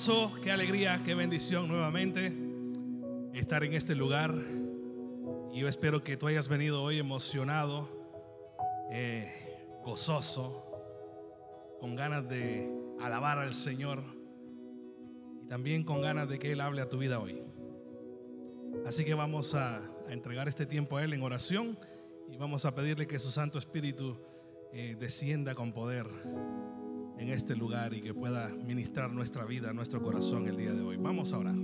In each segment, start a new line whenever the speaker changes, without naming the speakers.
gozo, qué alegría, qué bendición nuevamente estar en este lugar. Y yo espero que tú hayas venido hoy emocionado, gozoso, con ganas de alabar al Señor y también con ganas de que Él hable a tu vida hoy. Así que vamos a entregar este tiempo a Él en oración y vamos a pedirle que su Santo Espíritu descienda con poder en este lugar y que pueda ministrar nuestra vida, nuestro corazón el día de hoy. Vamos a orar.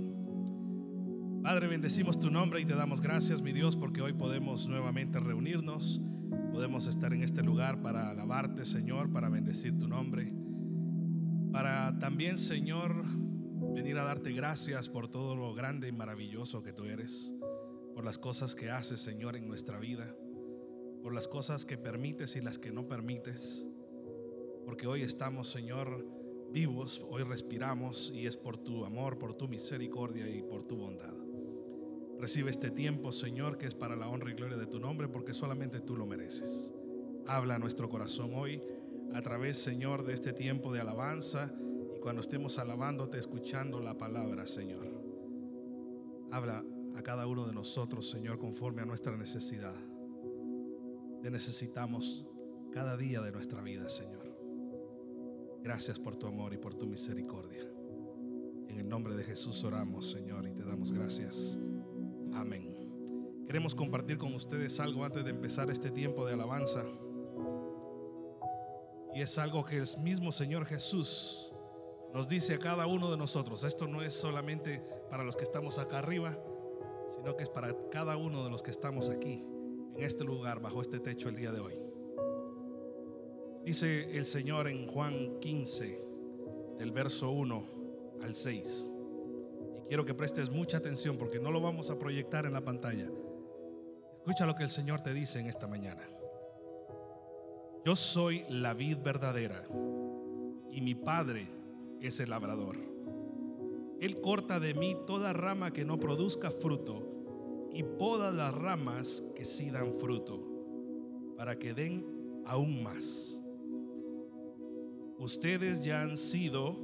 Padre, bendecimos tu nombre y te damos gracias, mi Dios, porque hoy podemos nuevamente reunirnos, podemos estar en este lugar para alabarte, Señor, para bendecir tu nombre, para también, Señor, venir a darte gracias por todo lo grande y maravilloso que tú eres, por las cosas que haces, Señor, en nuestra vida, por las cosas que permites y las que no permites, porque hoy estamos, Señor, vivos, hoy respiramos y es por tu amor, por tu misericordia y por tu bondad. Recibe este tiempo, Señor, que es para la honra y gloria de tu nombre, porque solamente tú lo mereces. Habla a nuestro corazón hoy a través, Señor, de este tiempo de alabanza, y cuando estemos alabándote, escuchando la palabra, Señor, habla a cada uno de nosotros, Señor, conforme a nuestra necesidad. Te necesitamos cada día de nuestra vida, Señor. Gracias por tu amor y por tu misericordia. En el nombre de Jesús oramos, Señor, y te damos gracias. Amén. Queremos compartir con ustedes algo antes de empezar este tiempo de alabanza. Y es algo que el mismo Señor Jesús nos dice a cada uno de nosotros. Esto no es solamente para los que estamos acá arriba, sino que es para cada uno de los que estamos aquí, en este lugar, bajo este techo el día de hoy. Dice el Señor en Juan 15, del verso 1 al 6. Y quiero que prestes mucha atención porque no lo vamos a proyectar en la pantalla. Escucha lo que el Señor te dice en esta mañana. Yo soy la vid verdadera y mi Padre es el labrador. Él corta de mí toda rama que no produzca fruto y poda las ramas que sí dan fruto, para que den aún más. Ustedes ya han sido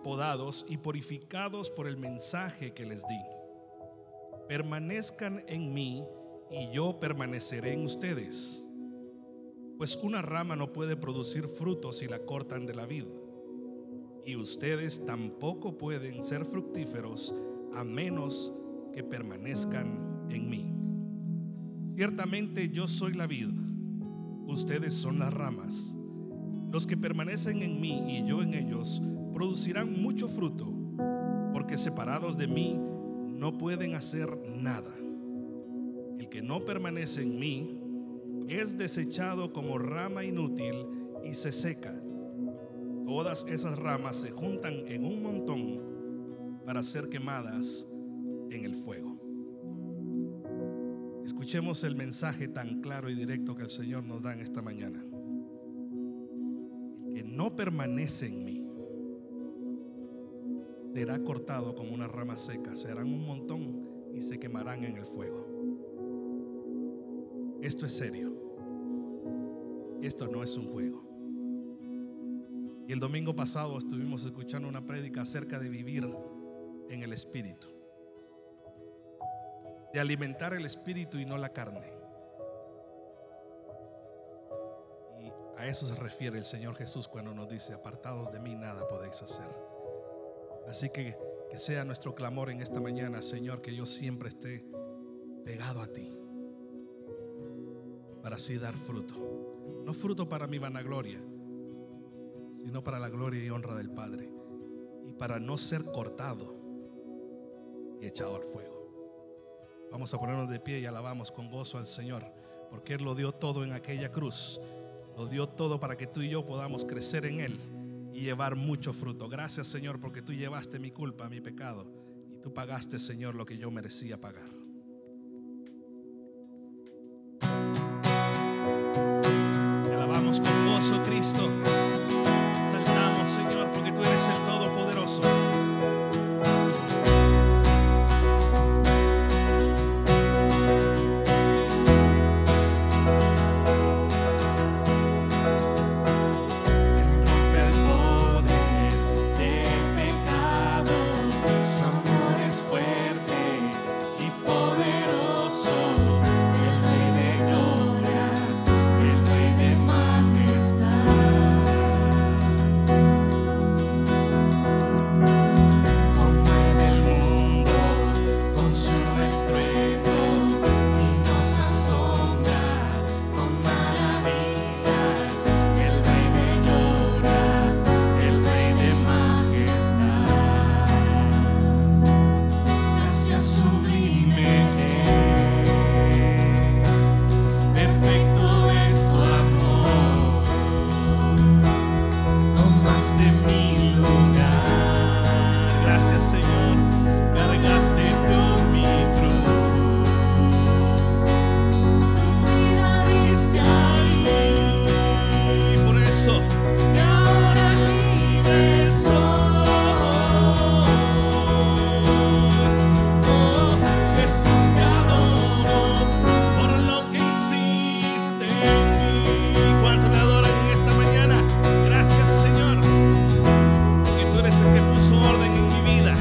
podados y purificados por el mensaje que les di. Permanezcan en mí y yo permaneceré en ustedes. Pues una rama no puede producir frutos si la cortan de la vid, y ustedes tampoco pueden ser fructíferos a menos que permanezcan en mí. Ciertamente yo soy la vid, ustedes son las ramas. Los que permanecen en mí y yo en ellos producirán mucho fruto, porque separados de mí no pueden hacer nada. El que no permanece en mí es desechado como rama inútil y se seca. Todas esas ramas se juntan en un montón para ser quemadas en el fuego. Escuchemos el mensaje tan claro y directo que el Señor nos da en esta mañana. El que no permanece en mí será cortado como una rama seca, serán un montón y se quemarán en el fuego. Esto es serio. Esto no es un juego. Y el domingo pasado estuvimos escuchando una prédica acerca de vivir en el Espíritu, de alimentar el Espíritu y no la carne. Y a eso se refiere el Señor Jesús cuando nos dice: apartados de mí nada podéis hacer. Así que sea nuestro clamor en esta mañana, Señor, que yo siempre esté pegado a ti, para así dar fruto. No fruto para mi vanagloria, sino para la gloria y honra del Padre, y para no ser cortado y echado al fuego. Vamos a ponernos de pie y alabamos con gozo al Señor, porque Él lo dio todo en aquella cruz. Lo dio todo para que tú y yo podamos crecer en Él y llevar mucho fruto. Gracias, Señor, porque tú llevaste mi culpa, mi pecado, y tú pagaste, Señor, lo que yo merecía pagar. Te alabamos con gozo, Cristo. Saltamos, Señor, porque tú eres el Todopoderoso.
Rompe el poder de pecado.
Gracias, Señor. Cargaste tú mi cruz. Tu vida diste ahí. Por eso, y ahora libre soy. Oh, Jesús, te adoro por lo que hiciste en mí. ¿Cuánto le adoran en esta mañana? Gracias, Señor, porque tú eres el que puso orden en mi vida.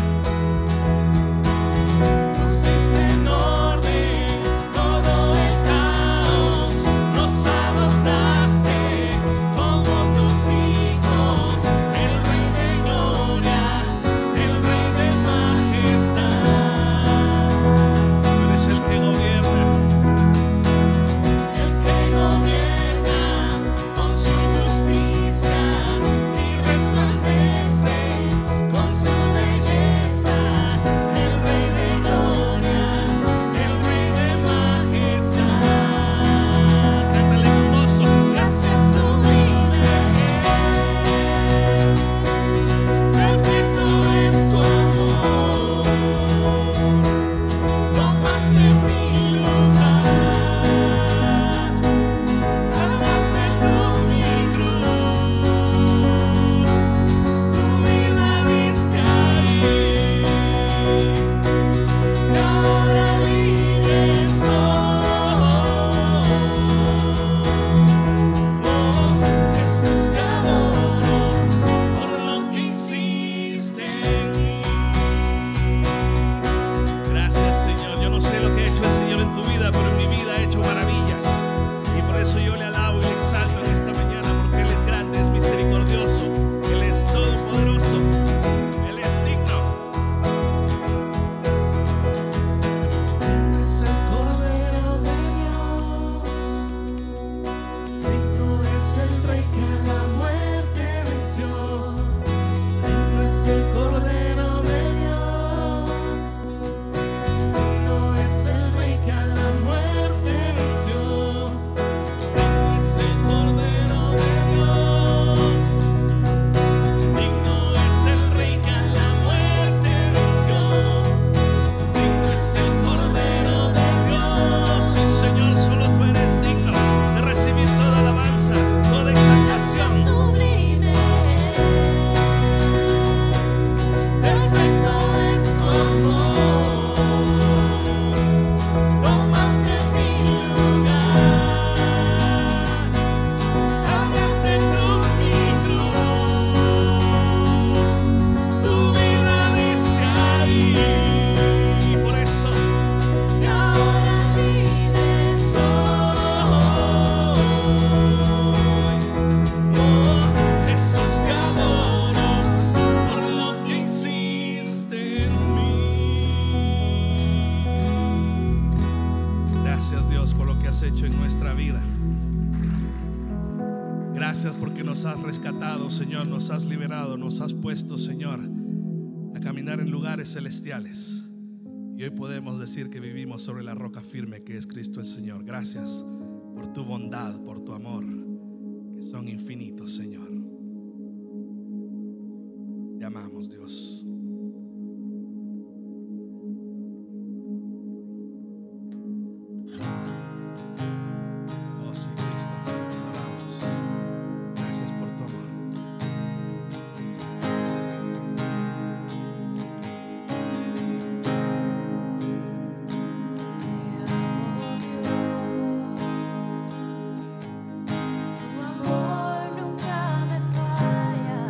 Pusiste en orden todo el caos, nos adoptaste como tus hijos, el Rey de gloria, el Rey de majestad. Tú eres el que gobierna con su justicia y resplandece con su belleza, el Rey de gloria, el Rey de majestad. Cántale con gozo. Gracias sublime perfecto es tu amor, tomaste mi lugar, cargaste tú mi cruz, tu vida diste ahí, y ahora libre soy. Oh, Jesús, te adoro por lo que hiciste en mí. Gracias, Señor. Yo no sé lo que ha hecho el Señor en tu vida, pero en mi vida ha hecho maravillas. Y por eso yo le alabo y le exalto en esta mañana, porque Él es grande, es misericordioso, Él es todopoderoso, Él es digno. Digno es el Cordero de Dios, digno es el Rey que a la muerte venció. Digno es el Cordero de Dios, digno es el Rey que a la muerte venció. Digno es el Cordero de Dios, digno es el Rey que a la muerte venció. Digno es el Cordero de Dios. Sí, Señor, solo tú eres digno de recibir toda alabanza, toda exaltación. Sublime perfecto es tu amor, tomaste mi lugar, cargaste tú mi cruz, tu vida diste ahí. Por eso, y ahora libre soy. Oh, Jesús, te adoro por lo que hiciste en mí. Gracias, Dios, por lo que has hecho en nuestra vida. Gracias porque nos has rescatado, Señor, nos has liberado, nos has puesto, Señor, a caminar en lugares celestiales. Y hoy podemos decir que vivimos sobre la roca firme que es Cristo el Señor. Gracias por tu bondad, por tu amor, que son infinitos, Señor. Te amamos, Dios. Oh, sí, Cristo, te adoramos. Gracias por tu amor.
Tu amor nunca me falla.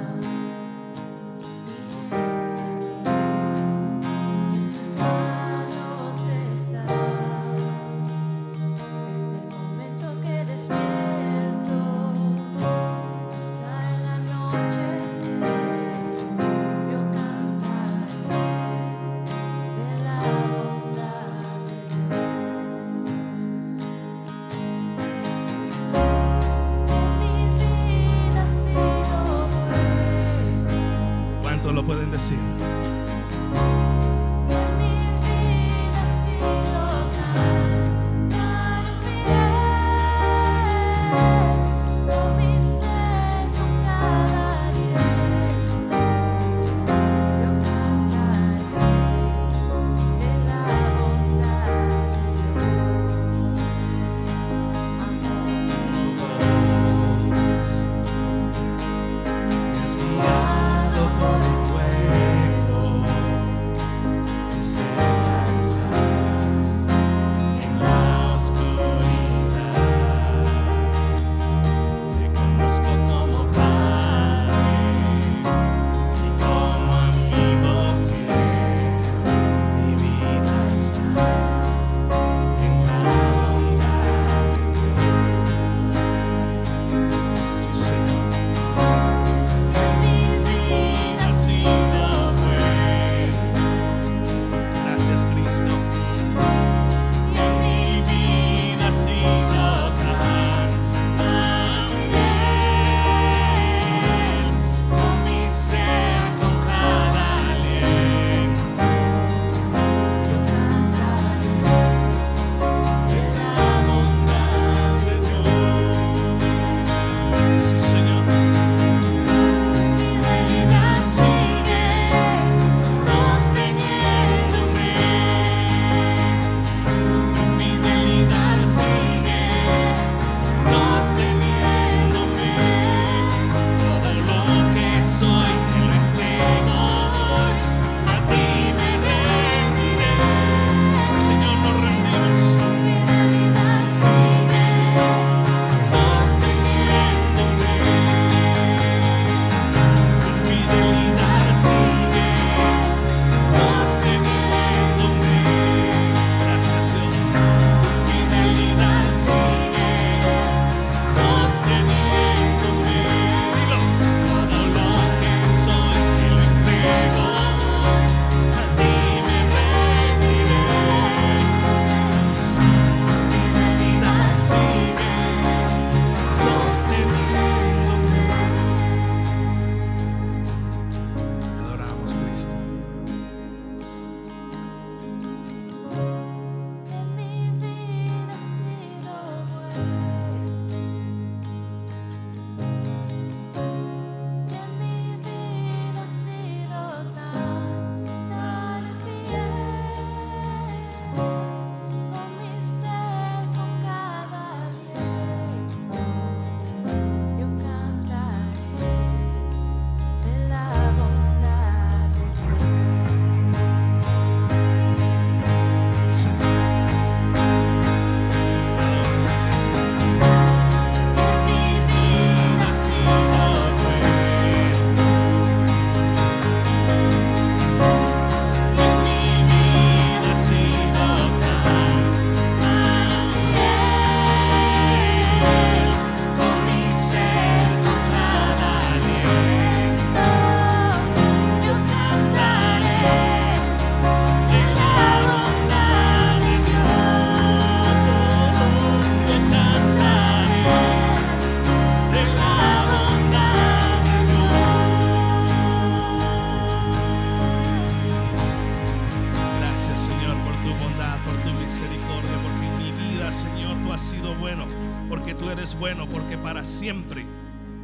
bondad, por tu misericordia, porque en mi vida, Señor, tú has sido bueno, porque tú eres bueno, porque para siempre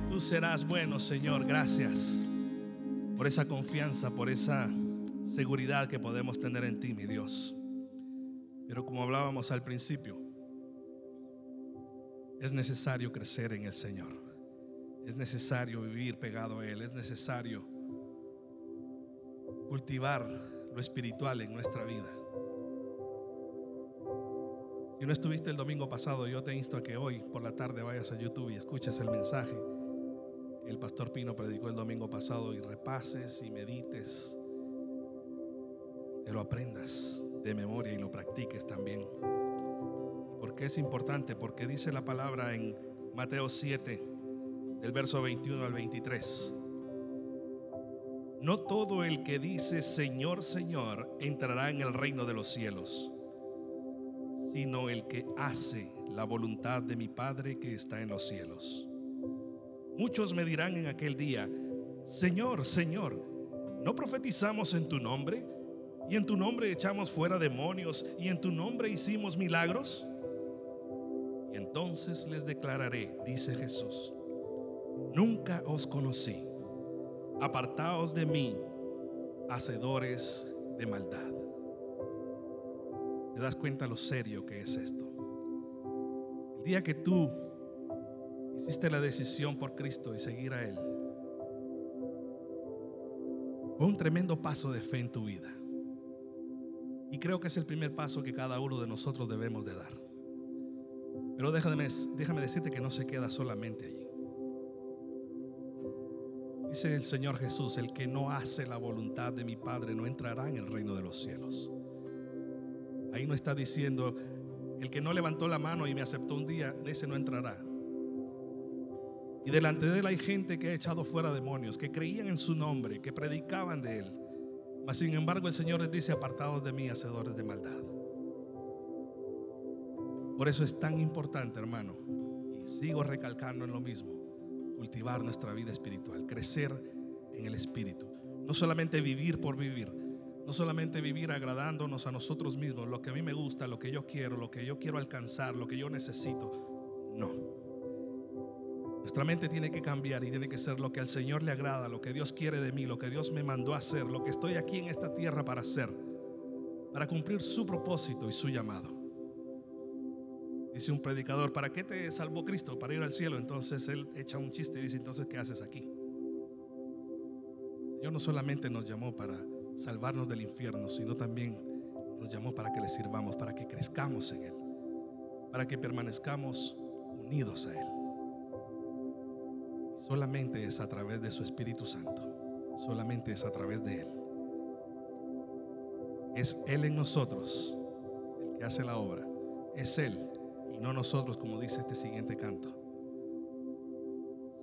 tú serás bueno, Señor. Gracias por esa confianza, por esa seguridad que podemos tener en ti, mi Dios. Pero como hablábamos al principio, es necesario crecer en el Señor. Es necesario vivir pegado a Él. Es necesario cultivar lo espiritual en nuestra vida. Si no estuviste el domingo pasado, yo te insto a que hoy por la tarde vayas a YouTube y escuches el mensaje que el pastor Pino predicó el domingo pasado, y repases y medites, te lo aprendas de memoria y lo practiques también. ¿Por qué es importante? Porque dice la palabra en Mateo 7, del verso 21 al 23: no todo el que dice Señor, Señor entrará en el reino de los cielos, sino el que hace la voluntad de mi Padre que está en los cielos. Muchos me dirán en aquel día: Señor, Señor, ¿no profetizamos en tu nombre? Y en tu nombre echamos fuera demonios, y en tu nombre hicimos milagros. Y entonces les declararé, dice Jesús: nunca os conocí. Apartaos de mí, hacedores de maldad. ¿Te das cuenta lo serio que es esto? El día que tú hiciste la decisión por Cristo y seguir a Él, fue un tremendo paso de fe en tu vida. Y creo que es el primer paso que cada uno de nosotros debemos de dar. Pero déjame decirte que no se queda solamente allí. Dice el Señor Jesús: el que no hace la voluntad de mi Padre no entrará en el reino de los cielos. Ahí no está diciendo: el que no levantó la mano y me aceptó un día, ese no entrará. Y delante de él hay gente que ha echado fuera demonios, que creían en su nombre, que predicaban de él. Mas sin embargo el Señor les dice: apartados de mí, hacedores de maldad. Por eso es tan importante, hermano, y sigo recalcando en lo mismo, cultivar nuestra vida espiritual, crecer en el espíritu. No solamente vivir por vivir, no solamente vivir agradándonos a nosotros mismos, lo que a mí me gusta, lo que yo quiero alcanzar, lo que yo necesito. No. Nuestra mente tiene que cambiar y tiene que ser lo que al Señor le agrada, lo que Dios quiere de mí, lo que Dios me mandó a hacer, lo que estoy aquí en esta tierra para hacer, para cumplir su propósito y su llamado. Dice un predicador: ¿para qué te salvó Cristo? Para ir al cielo. Entonces él echa un chiste y dice: entonces, ¿qué haces aquí? El Señor no solamente nos llamó para salvarnos del infierno, sino también nos llamó para que le sirvamos, para que crezcamos en Él, para que permanezcamos unidos a Él. Y solamente es a través de su Espíritu Santo, solamente es a través de Él. Es Él en nosotros el que hace la obra, es Él y no nosotros, como dice este siguiente canto.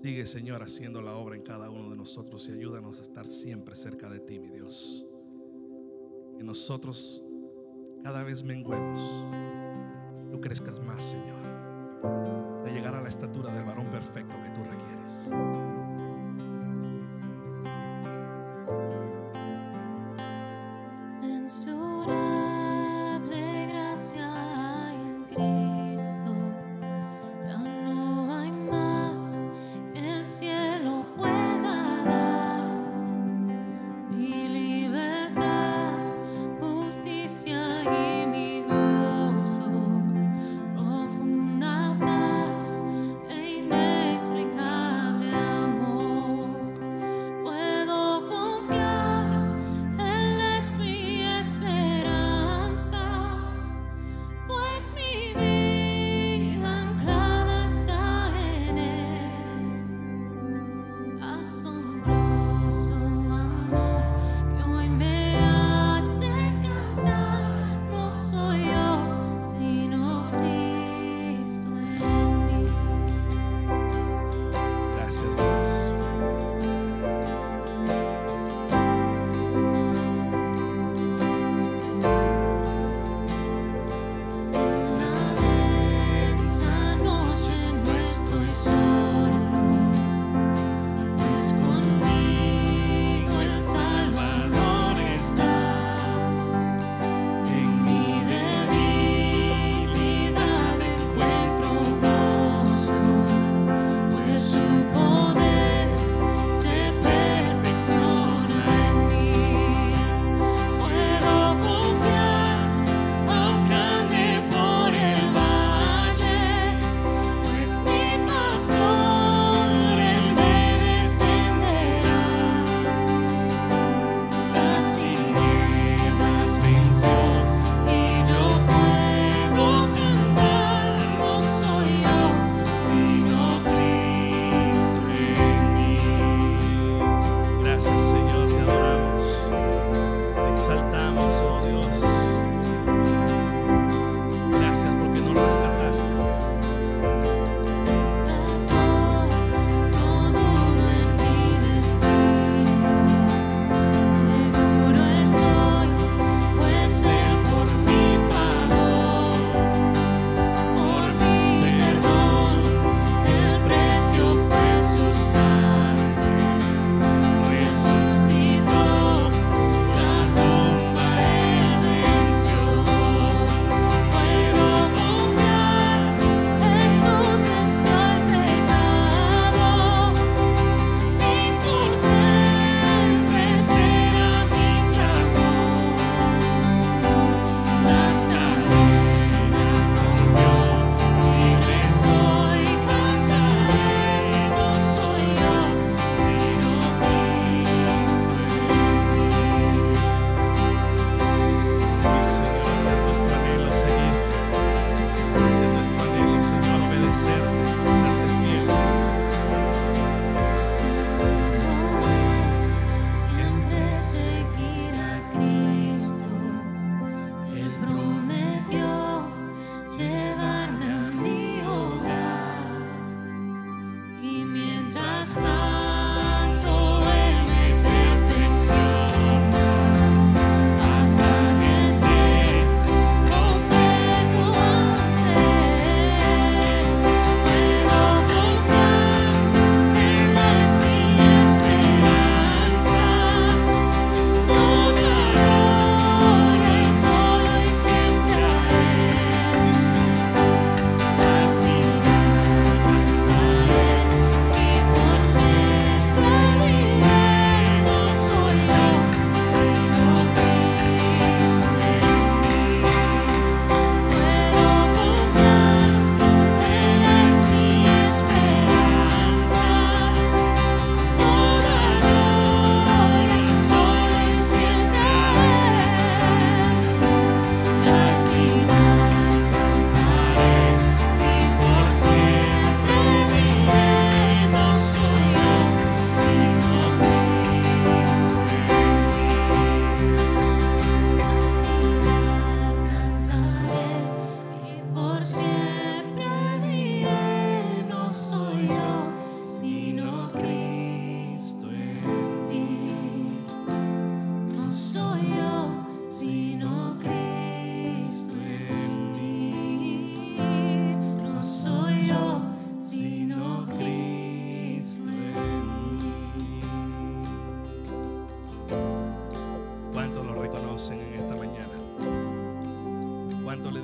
Sigue, Señor, haciendo la obra en cada uno de nosotros y ayúdanos a estar siempre cerca de ti, mi Dios. Que nosotros cada vez menguemos y tú crezcas más, Señor, hasta llegar a la estatura del varón perfecto que tú requieres.
Puedo confiar, Él es mi esperanza.
adoramos, oh Dios. Gracias porque nos rescataste.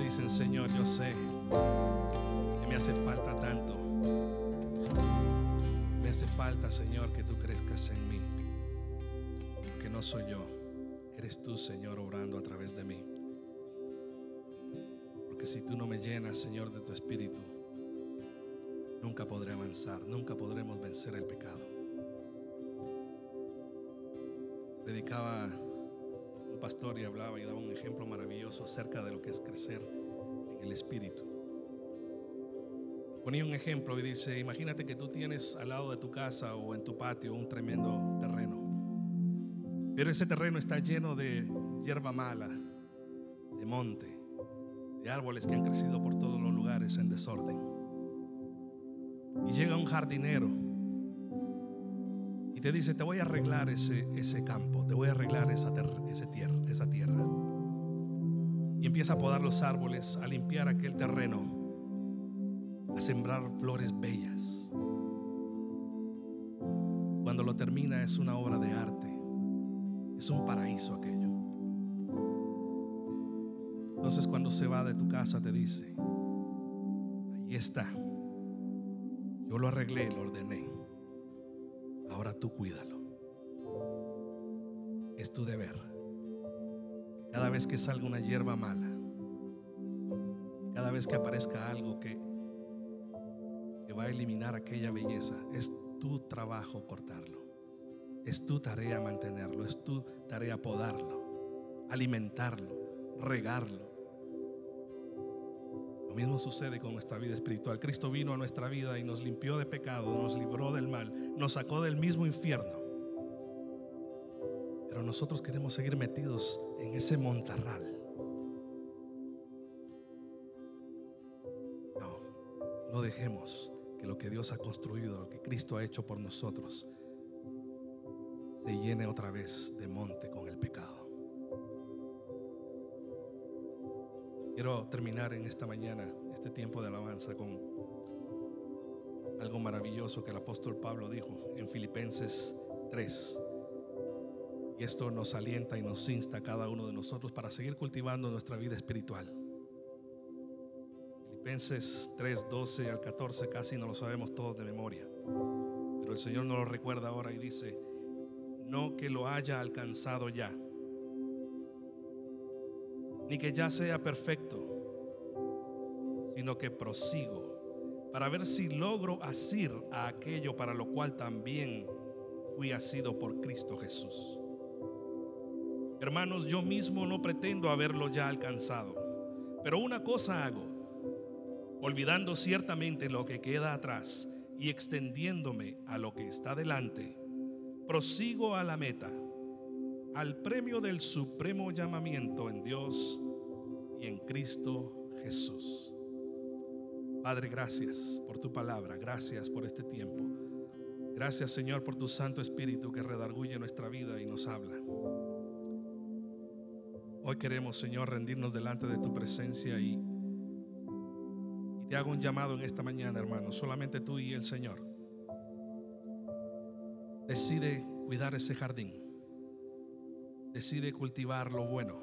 Dicen, Señor, yo sé que me hace falta tanto. Me hace falta, Señor, que tú crezcas en mí, porque no soy yo, eres tú, Señor, obrando a través de mí. Porque si tú no me llenas, Señor, de tu espíritu, nunca podré avanzar, nunca podremos vencer el pecado. Predicaba un pastor y hablaba y daba un ejemplo maravilloso acerca de lo que es crecer en el espíritu. Ponía un ejemplo y dice: imagínate que tú tienes al lado de tu casa o en tu patio un tremendo terreno, pero ese terreno está lleno de hierba mala, de monte, de árboles que han crecido por todos los lugares en desorden. Y llega un jardinero y te dice: te voy a arreglar ese campo, te voy a arreglar esa tierra. Y empieza a podar los árboles, a limpiar aquel terreno, a sembrar flores bellas. Cuando lo termina es una obra de arte, es un paraíso aquello. Entonces cuando se va de tu casa te dice: ahí está, yo lo arreglé, lo ordené, ahora tú cuídalo. Es tu deber. Cada vez que salga una hierba mala, cada vez que aparezca algo que va a eliminar aquella belleza, es tu trabajo cortarlo, es tu tarea mantenerlo, es tu tarea podarlo, alimentarlo, regarlo. Lo mismo sucede con nuestra vida espiritual. Cristo vino a nuestra vida y nos limpió de pecado, nos libró del mal, nos sacó del mismo infierno. pero nosotros queremos seguir metidos en ese montarral. No dejemos que lo que Dios ha construido, lo que Cristo ha hecho por nosotros, se llene otra vez de monte con el pecado. Quiero terminar en esta mañana este tiempo de alabanza con algo maravilloso que el apóstol Pablo dijo en Filipenses 3. Y esto nos alienta y nos insta a cada uno de nosotros para seguir cultivando nuestra vida espiritual. Filipenses 3, 12 al 14, casi no lo sabemos todos de memoria, pero el Señor nos lo recuerda ahora y dice: no que lo haya alcanzado ya, ni que ya sea perfecto, sino que prosigo para ver si logro asir a aquello para lo cual también fui asido por Cristo Jesús. Hermanos, yo mismo no pretendo haberlo ya alcanzado, pero una cosa hago, olvidando ciertamente lo que queda atrás y extendiéndome a lo que está delante, prosigo a la meta, al premio del supremo llamamiento en Dios y en Cristo Jesús. Padre, gracias por tu palabra, gracias por este tiempo. Gracias, Señor, por tu Santo Espíritu que redarguye nuestra vida y nos habla. Hoy queremos, Señor, rendirnos delante de tu presencia y te hago un llamado en esta mañana, hermano. Solamente tú y el Señor. Decide cuidar ese jardín. Decide cultivar lo bueno.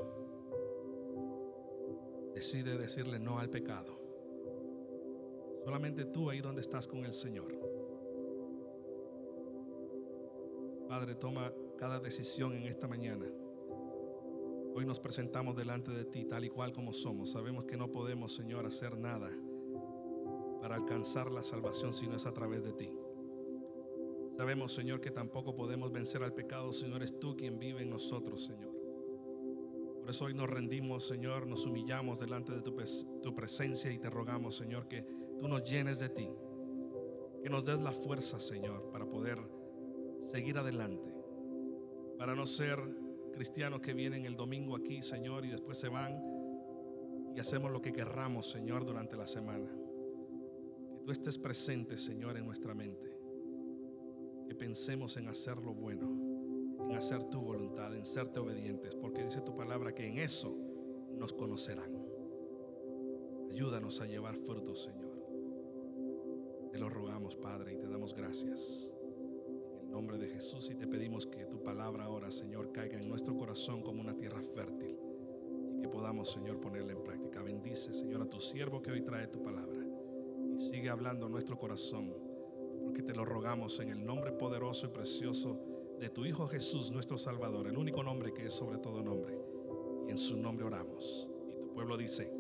Decide decirle no al pecado. Solamente tú ahí donde estás con el Señor. Padre, toma cada decisión en esta mañana. Hoy nos presentamos delante de ti tal y cual como somos. Sabemos que no podemos, Señor, hacer nada para alcanzar la salvación si no es a través de ti. Sabemos, Señor, que tampoco podemos vencer al pecado si no eres tú quien vive en nosotros, Señor. Por eso hoy nos rendimos, Señor, nos humillamos delante de tu presencia y te rogamos, Señor, que tú nos llenes de ti, que nos des la fuerza, Señor, para poder seguir adelante, para no ser cristianos que vienen el domingo aquí, Señor, y después se van y hacemos lo que querramos, Señor, durante la semana. Que tú estés presente, Señor, en nuestra mente, que pensemos en hacer lo bueno, en hacer tu voluntad, en serte obedientes, porque dice tu palabra que en eso nos conocerán. Ayúdanos a llevar frutos, Señor. Te lo rogamos, Padre, y te damos gracias en el nombre de Jesús, y te pedimos que tu palabra ahora, Señor, caiga en nuestro corazón como una tierra fértil y que podamos, Señor, ponerla en práctica. Bendice, Señor, a tu siervo que hoy trae tu palabra y sigue hablando a nuestro corazón, porque te lo rogamos en el nombre poderoso y precioso de tu Hijo Jesús, nuestro Salvador, el único nombre que es sobre todo nombre, y en su nombre oramos. Y tu pueblo dice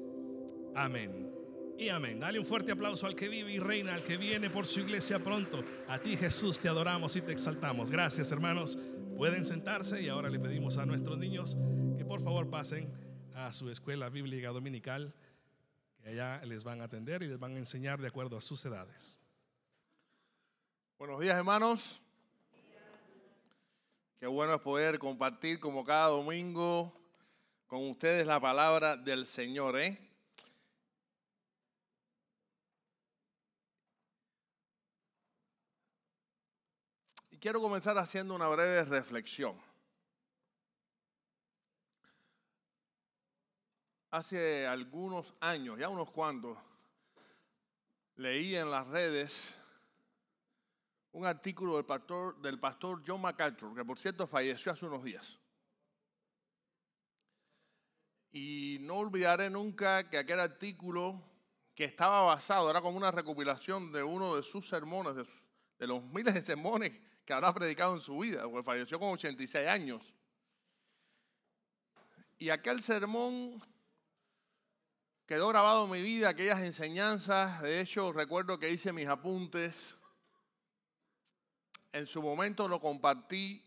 amén y amén. Dale un fuerte aplauso al que vive y reina, al que viene por su iglesia pronto. A ti, Jesús, te adoramos y te exaltamos. Gracias, hermanos. Pueden sentarse y ahora le pedimos a nuestros niños que por favor pasen a su escuela bíblica dominical, que allá les van a atender y les van a enseñar de acuerdo a sus edades.
Buenos días, hermanos. Qué bueno es poder compartir como cada domingo con ustedes la palabra del Señor, Y quiero comenzar haciendo una breve reflexión. Hace algunos años, ya unos cuantos, leí en las redes un artículo del pastor John MacArthur, que por cierto falleció hace unos días. Y no olvidaré nunca que aquel artículo, que estaba basado, era como una recopilación de uno de sus sermones, de los miles de sermones que habrá predicado en su vida, porque falleció con 86 años. Y aquel sermón quedó grabado en mi vida, aquellas enseñanzas. De hecho, recuerdo que hice mis apuntes. En su momento lo compartí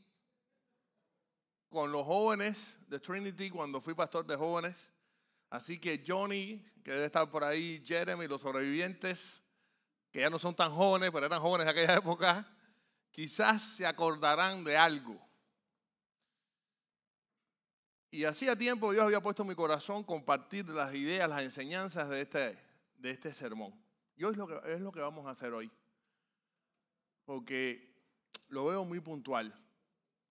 con los jóvenes de Trinity cuando fui pastor de jóvenes. Así que Johnny, que debe estar por ahí, Jeremy, los sobrevivientes, que ya no son tan jóvenes, pero eran jóvenes de aquella época, quizás se acordarán de algo. Y hacía tiempo Dios había puesto en mi corazón compartir las ideas, las enseñanzas de este sermón. Y hoy es lo que vamos a hacer hoy. Porque lo veo muy puntual.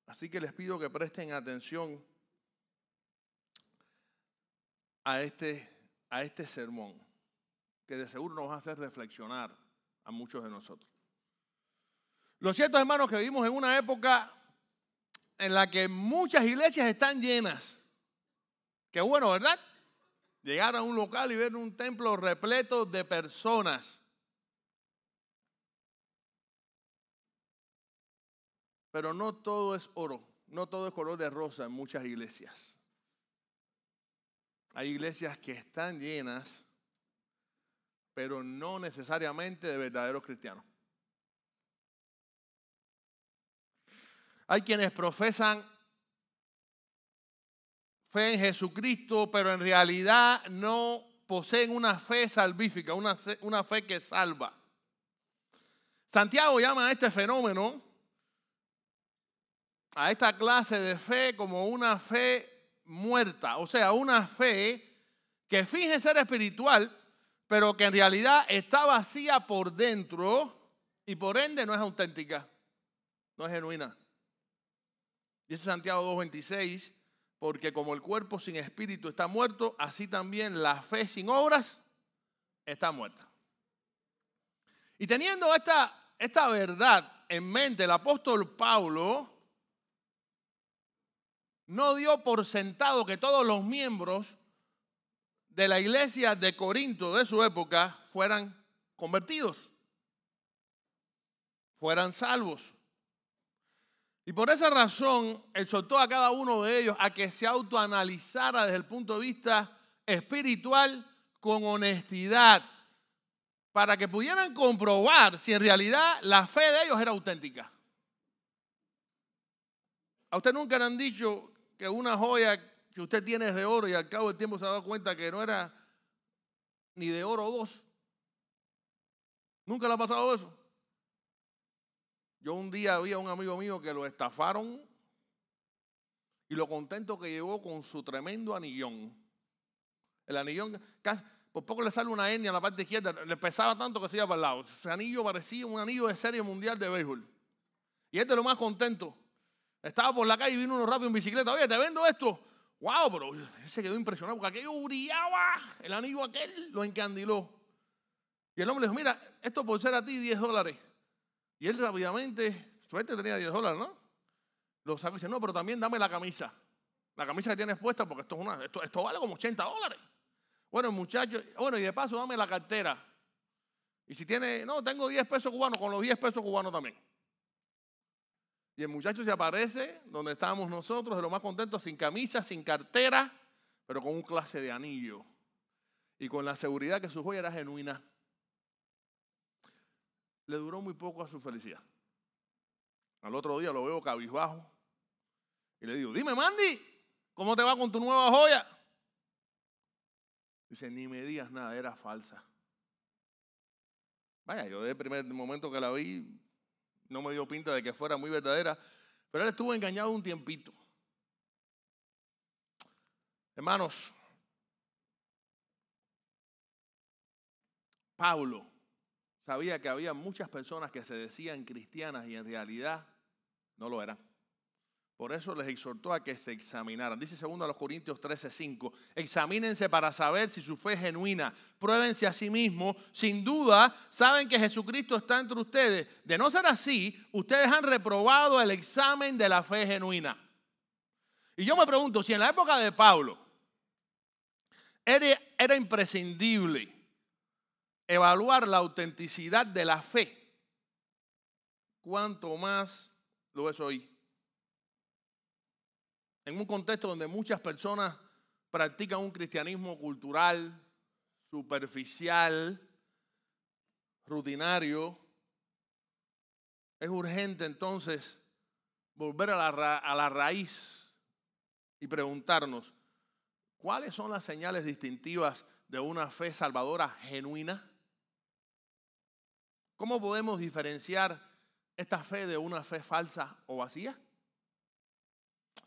Así que les pido que presten atención a este sermón, que de seguro nos va a hacer reflexionar a muchos de nosotros. Lo cierto, hermanos, que vivimos en una época en la que muchas iglesias están llenas. Qué bueno, ¿verdad? Llegar a un local y ver un templo repleto de personas. Pero no todo es oro, no todo es color de rosa en muchas iglesias. Hay iglesias que están llenas, pero no necesariamente de verdaderos cristianos. Hay quienes profesan fe en Jesucristo, pero en realidad no poseen una fe salvífica, una fe que salva. Santiago llama a este fenómeno, a esta clase de fe, como una fe muerta, o sea, una fe que finge ser espiritual, pero que en realidad está vacía por dentro y por ende no es auténtica, no es genuina. Dice Santiago 2:26, porque como el cuerpo sin espíritu está muerto, así también la fe sin obras está muerta. Y teniendo esta verdad en mente, el apóstol Pablo no dio por sentado que todos los miembros de la iglesia de Corinto de su época fueran convertidos, fueran salvos. Y por esa razón exhortó a cada uno de ellos a que se autoanalizara desde el punto de vista espiritual con honestidad, para que pudieran comprobar si en realidad la fe de ellos era auténtica. ¿A usted nunca le han dicho que una joya que usted tiene es de oro y al cabo del tiempo se ha dado cuenta que no era ni de oro 2? ¿Nunca le ha pasado eso? Yo un día vi a un amigo mío que lo estafaron y lo contento que llegó con su tremendo anillón. El anillón, casi, por poco le sale una hernia en la parte izquierda, le pesaba tanto que se iba para el lado. Ese anillo parecía un anillo de serie mundial de béisbol. Y este es lo más contento. Estaba por la calle y vino uno rápido en bicicleta. Oye, te vendo esto. Wow, pero él se quedó impresionado porque aquello brillaba. El anillo aquel lo encandiló. Y el hombre le dijo, mira, esto por ser a ti $10. Y él rápidamente, suerte tenía $10, ¿no? Lo sacó y dice, no, pero también dame la camisa. La camisa que tienes puesta porque esto vale como $80. Bueno, el muchacho, y de paso dame la cartera. Y si tiene, no, tengo 10 pesos cubanos, con los 10 pesos cubanos también. Y el muchacho se aparece donde estábamos nosotros, de lo más contentos, sin camisa, sin cartera, pero con un clase de anillo. Y con la seguridad que su joya era genuina. Le duró muy poco a su felicidad. Al otro día lo veo cabizbajo y le digo, dime, Mandy, ¿cómo te va con tu nueva joya? Dice, ni me digas nada, era falsa. Vaya, yo desde el primer momento que la vi no me dio pinta de que fuera muy verdadera, pero él estuvo engañado un tiempito. Hermanos, Pablo sabía que había muchas personas que se decían cristianas y en realidad no lo eran. Por eso les exhortó a que se examinaran. Dice 2 Corintios 13:5, examínense para saber si su fe es genuina. Pruébense a sí mismos. Sin duda, saben que Jesucristo está entre ustedes. De no ser así, ustedes han reprobado el examen de la fe genuina. Y yo me pregunto, si en la época de Pablo era imprescindible evaluar la autenticidad de la fe, ¿cuánto más lo es hoy? En un contexto donde muchas personas practican un cristianismo cultural, superficial, rutinario, es urgente entonces volver a la raíz y preguntarnos, ¿cuáles son las señales distintivas de una fe salvadora genuina? ¿Cómo podemos diferenciar esta fe de una fe falsa o vacía?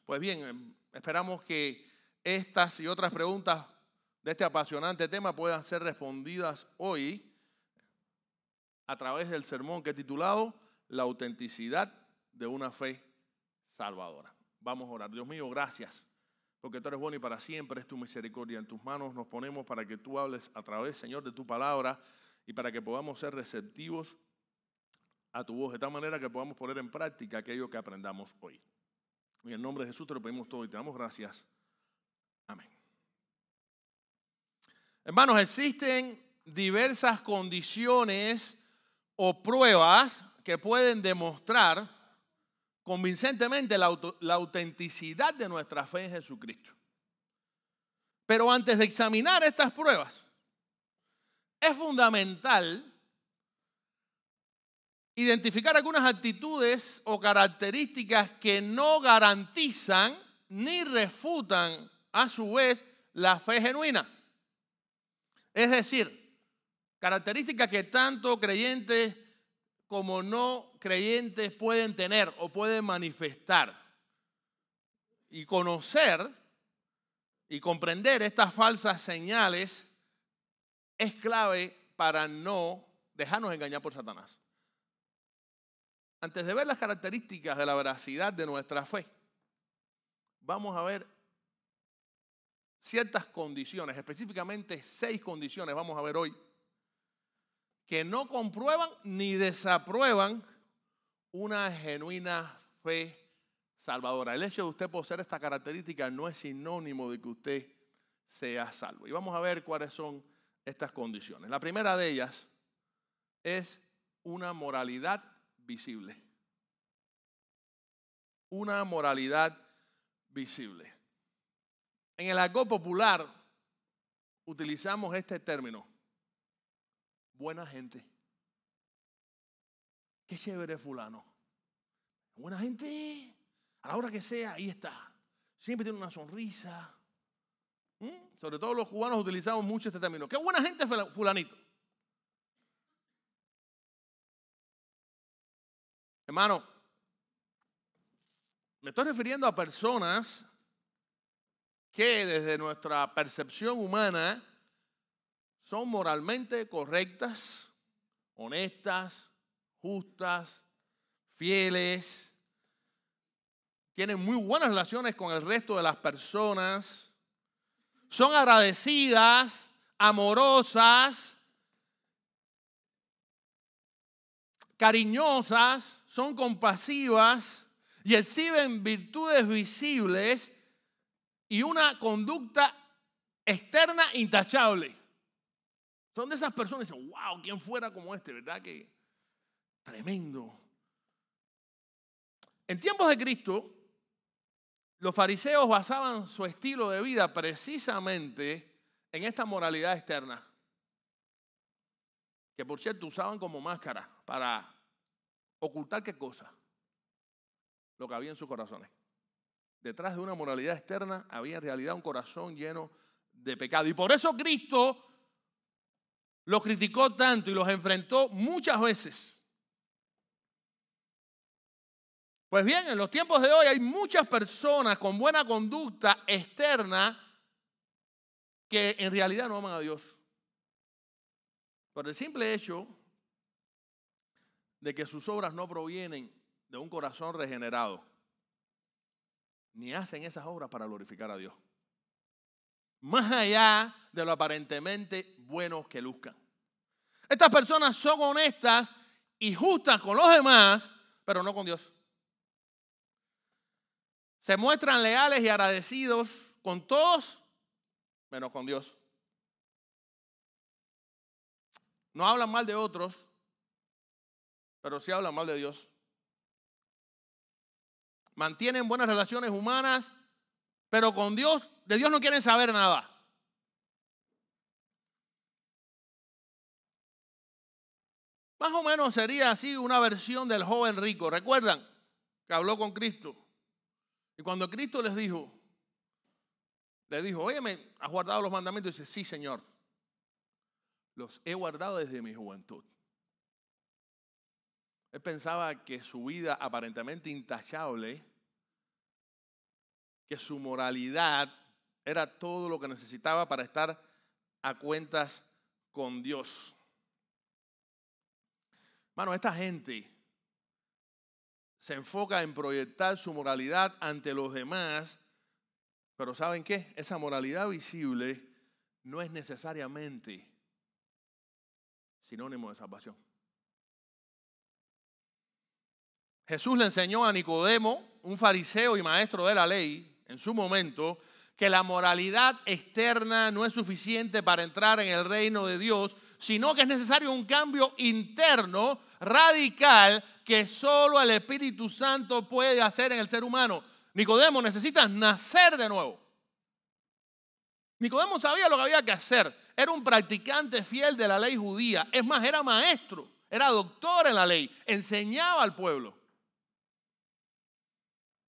Pues bien, Esperamos que estas y otras preguntas de este apasionante tema puedan ser respondidas hoy a través del sermón que he titulado La autenticidad de una fe salvadora. Vamos a orar. Dios mío, gracias, porque tú eres bueno y para siempre es tu misericordia. En tus manos nos ponemos para que tú hables a través, Señor, de tu palabra y para que podamos ser receptivos a tu voz, de tal manera que podamos poner en práctica aquello que aprendamos hoy. En el nombre de Jesús te lo pedimos todo y te damos gracias. Amén. Hermanos, existen diversas condiciones o pruebas que pueden demostrar convincentemente la autenticidad de nuestra fe en Jesucristo. Pero antes de examinar estas pruebas, es fundamental identificar algunas actitudes o características que no garantizan ni refutan a su vez la fe genuina. Es decir, características que tanto creyentes como no creyentes pueden tener o pueden manifestar. Y conocer y comprender estas falsas señales es clave para no dejarnos engañar por Satanás. Antes de ver las características de la veracidad de nuestra fe, vamos a ver ciertas condiciones, específicamente 6 condiciones, vamos a ver hoy, que no comprueban ni desaprueban una genuina fe salvadora. El hecho de usted poseer esta característica no es sinónimo de que usted sea salvo. Y vamos a ver cuáles son estas condiciones. La primera de ellas es una moralidad visible. Una moralidad visible. En el argot popular utilizamos este término: buena gente. Qué chévere fulano. Buena gente. A la hora que sea, ahí está. Siempre tiene una sonrisa. Sobre todo los cubanos utilizamos mucho este término. Qué buena gente fulanito. Hermano, me estoy refiriendo a personas que desde nuestra percepción humana son moralmente correctas, honestas, justas, fieles, tienen muy buenas relaciones con el resto de las personas, son agradecidas, amorosas, cariñosas, son compasivas y exhiben virtudes visibles y una conducta externa intachable. Son de esas personas que dicen, wow, ¿quién fuera como este? ¿Verdad que tremendo? En tiempos de Cristo, los fariseos basaban su estilo de vida precisamente en esta moralidad externa, que por cierto usaban como máscara para ocultar qué cosa, lo que había en sus corazones. Detrás de una moralidad externa había en realidad un corazón lleno de pecado. Y por eso Cristo los criticó tanto y los enfrentó muchas veces. Pues bien, en los tiempos de hoy hay muchas personas con buena conducta externa que en realidad no aman a Dios. Por el simple hecho de que sus obras no provienen de un corazón regenerado, ni hacen esas obras para glorificar a Dios, más allá de lo aparentemente buenos que luzcan. Estas personas son honestas y justas con los demás, pero no con Dios. Se muestran leales y agradecidos con todos, menos con Dios. No hablan mal de otros, pero sí hablan mal de Dios. Mantienen buenas relaciones humanas, pero con Dios, de Dios no quieren saber nada. Más o menos sería así una versión del joven rico. ¿Recuerdan que habló con Cristo? Y cuando Cristo le dijo, óyeme, ¿has guardado los mandamientos? Y dice, sí, Señor, los he guardado desde mi juventud. Él pensaba que su vida aparentemente intachable, que su moralidad era todo lo que necesitaba para estar a cuentas con Dios. Hermano, esta gente se enfoca en proyectar su moralidad ante los demás, pero ¿saben qué? Esa moralidad visible no es necesariamente sinónimo de salvación. Jesús le enseñó a Nicodemo, un fariseo y maestro de la ley, en su momento, que la moralidad externa no es suficiente para entrar en el reino de Dios, sino que es necesario un cambio interno radical que solo el Espíritu Santo puede hacer en el ser humano. Nicodemo, necesitas nacer de nuevo. Nicodemo sabía lo que había que hacer. Era un practicante fiel de la ley judía. Es más, era maestro, era doctor en la ley, enseñaba al pueblo.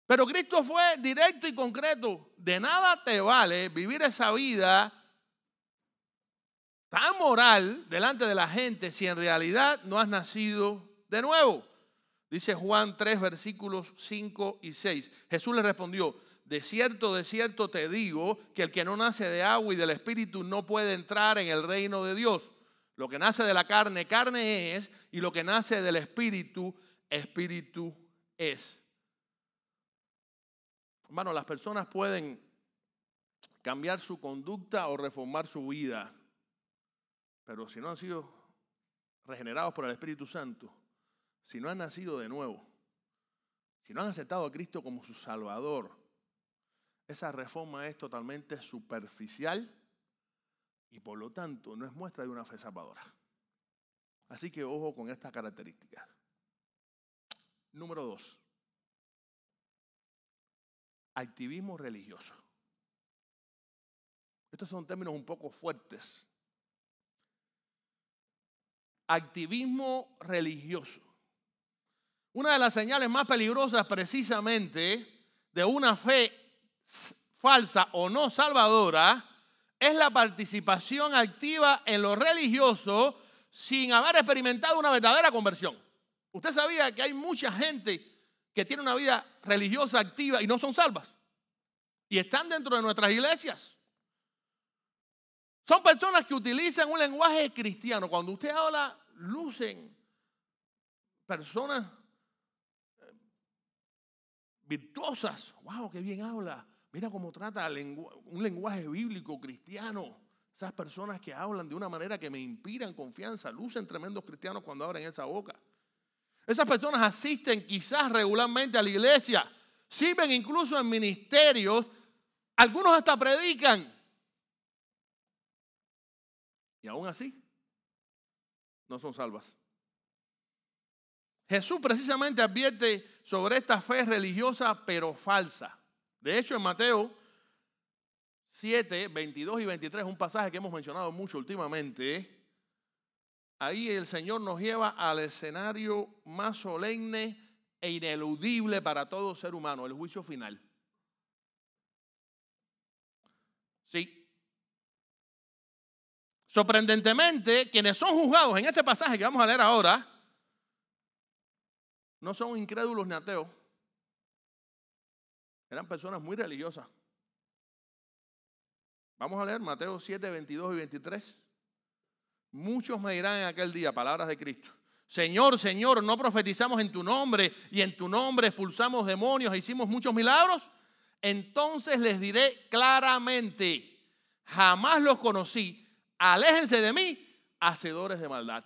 Pero Cristo fue directo y concreto. De nada te vale vivir esa vida tan moral delante de la gente si en realidad no has nacido de nuevo. Dice Juan 3, versículos 5 y 6. Jesús le respondió: de cierto te digo que el que no nace de agua y del Espíritu no puede entrar en el reino de Dios. Lo que nace de la carne, carne es, y lo que nace del Espíritu, Espíritu es. Hermano, las personas pueden cambiar su conducta o reformar su vida, pero si no han sido regenerados por el Espíritu Santo, si no han nacido de nuevo, si no han aceptado a Cristo como su Salvador, esa reforma es totalmente superficial y por lo tanto no es muestra de una fe salvadora. Así que ojo con estas características. Número 2. Activismo religioso. Estos son términos un poco fuertes. Activismo religioso. Una de las señales más peligrosas precisamente de una fe falsa o no salvadora es la participación activa en lo religioso sin haber experimentado una verdadera conversión. Usted sabía que hay mucha gente que tiene una vida religiosa activa y no son salvas. Y están dentro de nuestras iglesias. Son personas que utilizan un lenguaje cristiano. Cuando usted habla, lucen personas virtuosas. ¡Wow, qué bien habla! Mira cómo trata un lenguaje bíblico cristiano. Esas personas que hablan de una manera que me inspiran confianza. Lucen tremendos cristianos cuando abren esa boca. Esas personas asisten quizás regularmente a la iglesia, sirven incluso en ministerios, algunos hasta predican. Y aún así, no son salvas. Jesús precisamente advierte sobre esta fe religiosa pero falsa. De hecho, en Mateo 7, 22 y 23, un pasaje que hemos mencionado mucho últimamente, ahí el Señor nos lleva al escenario más solemne e ineludible para todo ser humano, el juicio final. Sí. Sorprendentemente, quienes son juzgados en este pasaje que vamos a leer ahora, no son incrédulos ni ateos. Eran personas muy religiosas. Vamos a leer Mateo 7, 22 y 23. Muchos me dirán en aquel día, palabras de Cristo: Señor, Señor, ¿no profetizamos en tu nombre y en tu nombre expulsamos demonios e hicimos muchos milagros? Entonces les diré claramente: jamás los conocí. Aléjense de mí, hacedores de maldad.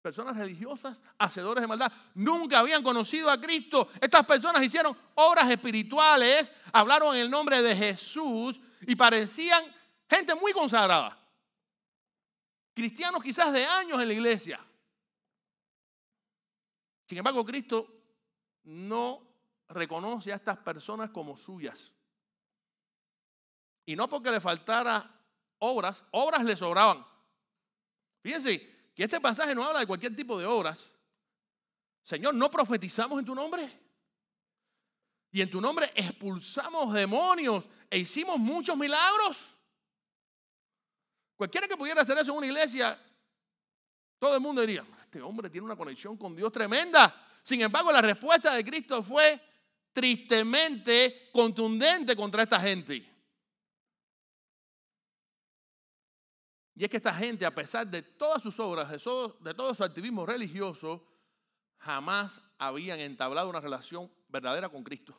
Personas religiosas, hacedores de maldad. Nunca habían conocido a Cristo. Estas personas hicieron obras espirituales, hablaron en el nombre de Jesús y parecían gente muy consagrada. Cristianos quizás de años en la iglesia. Sin embargo, Cristo no reconoce a estas personas como suyas. Y no porque le faltara obras le sobraban. Fíjense que este pasaje no habla de cualquier tipo de obras. Señor, ¿no profetizamos en tu nombre? Y en tu nombre expulsamos demonios e hicimos muchos milagros. Cualquiera que pudiera hacer eso en una iglesia, todo el mundo diría: este hombre tiene una conexión con Dios tremenda. Sin embargo, la respuesta de Cristo fue tristemente contundente contra esta gente. Y es que esta gente, a pesar de todas sus obras, de todo su activismo religioso, jamás habían entablado una relación verdadera con Cristo.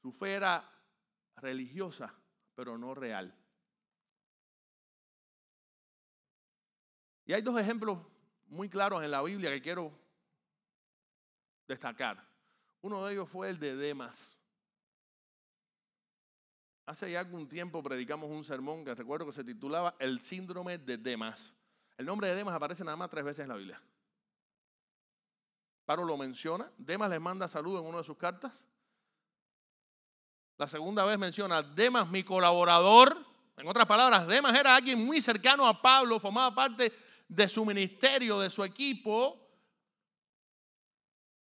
Su fe era religiosa, pero no real. Y hay dos ejemplos muy claros en la Biblia que quiero destacar. Uno de ellos fue el de Demas. Hace ya algún tiempo predicamos un sermón que recuerdo que se titulaba El síndrome de Demas. El nombre de Demas aparece nada más 3 veces en la Biblia. Pablo lo menciona. Demas le manda saludo en una de sus cartas. La segunda vez menciona Demas, mi colaborador. En otras palabras, Demas era alguien muy cercano a Pablo, formaba parte de su ministerio, de su equipo.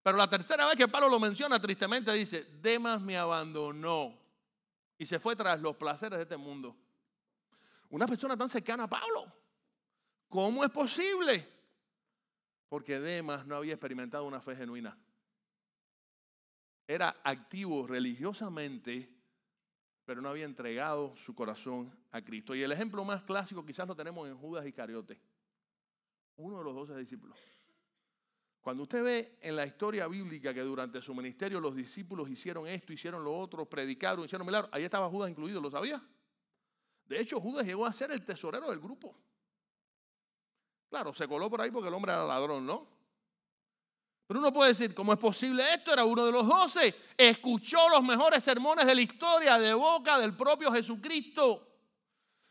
Pero la tercera vez que Pablo lo menciona, tristemente dice, Demas me abandonó y se fue tras los placeres de este mundo. Una persona tan cercana a Pablo, ¿cómo es posible? Porque Demas no había experimentado una fe genuina. Era activo religiosamente, pero no había entregado su corazón a Cristo. Y el ejemplo más clásico quizás lo tenemos en Judas Iscariote, uno de los 12 discípulos. Cuando usted ve en la historia bíblica que durante su ministerio los discípulos hicieron esto, hicieron lo otro, predicaron, hicieron milagros, ahí estaba Judas incluido, ¿lo sabía? De hecho, Judas llegó a ser el tesorero del grupo. Claro, se coló por ahí porque el hombre era ladrón, ¿no? Pero uno puede decir, ¿cómo es posible esto? Era uno de los 12. Escuchó los mejores sermones de la historia de boca del propio Jesucristo.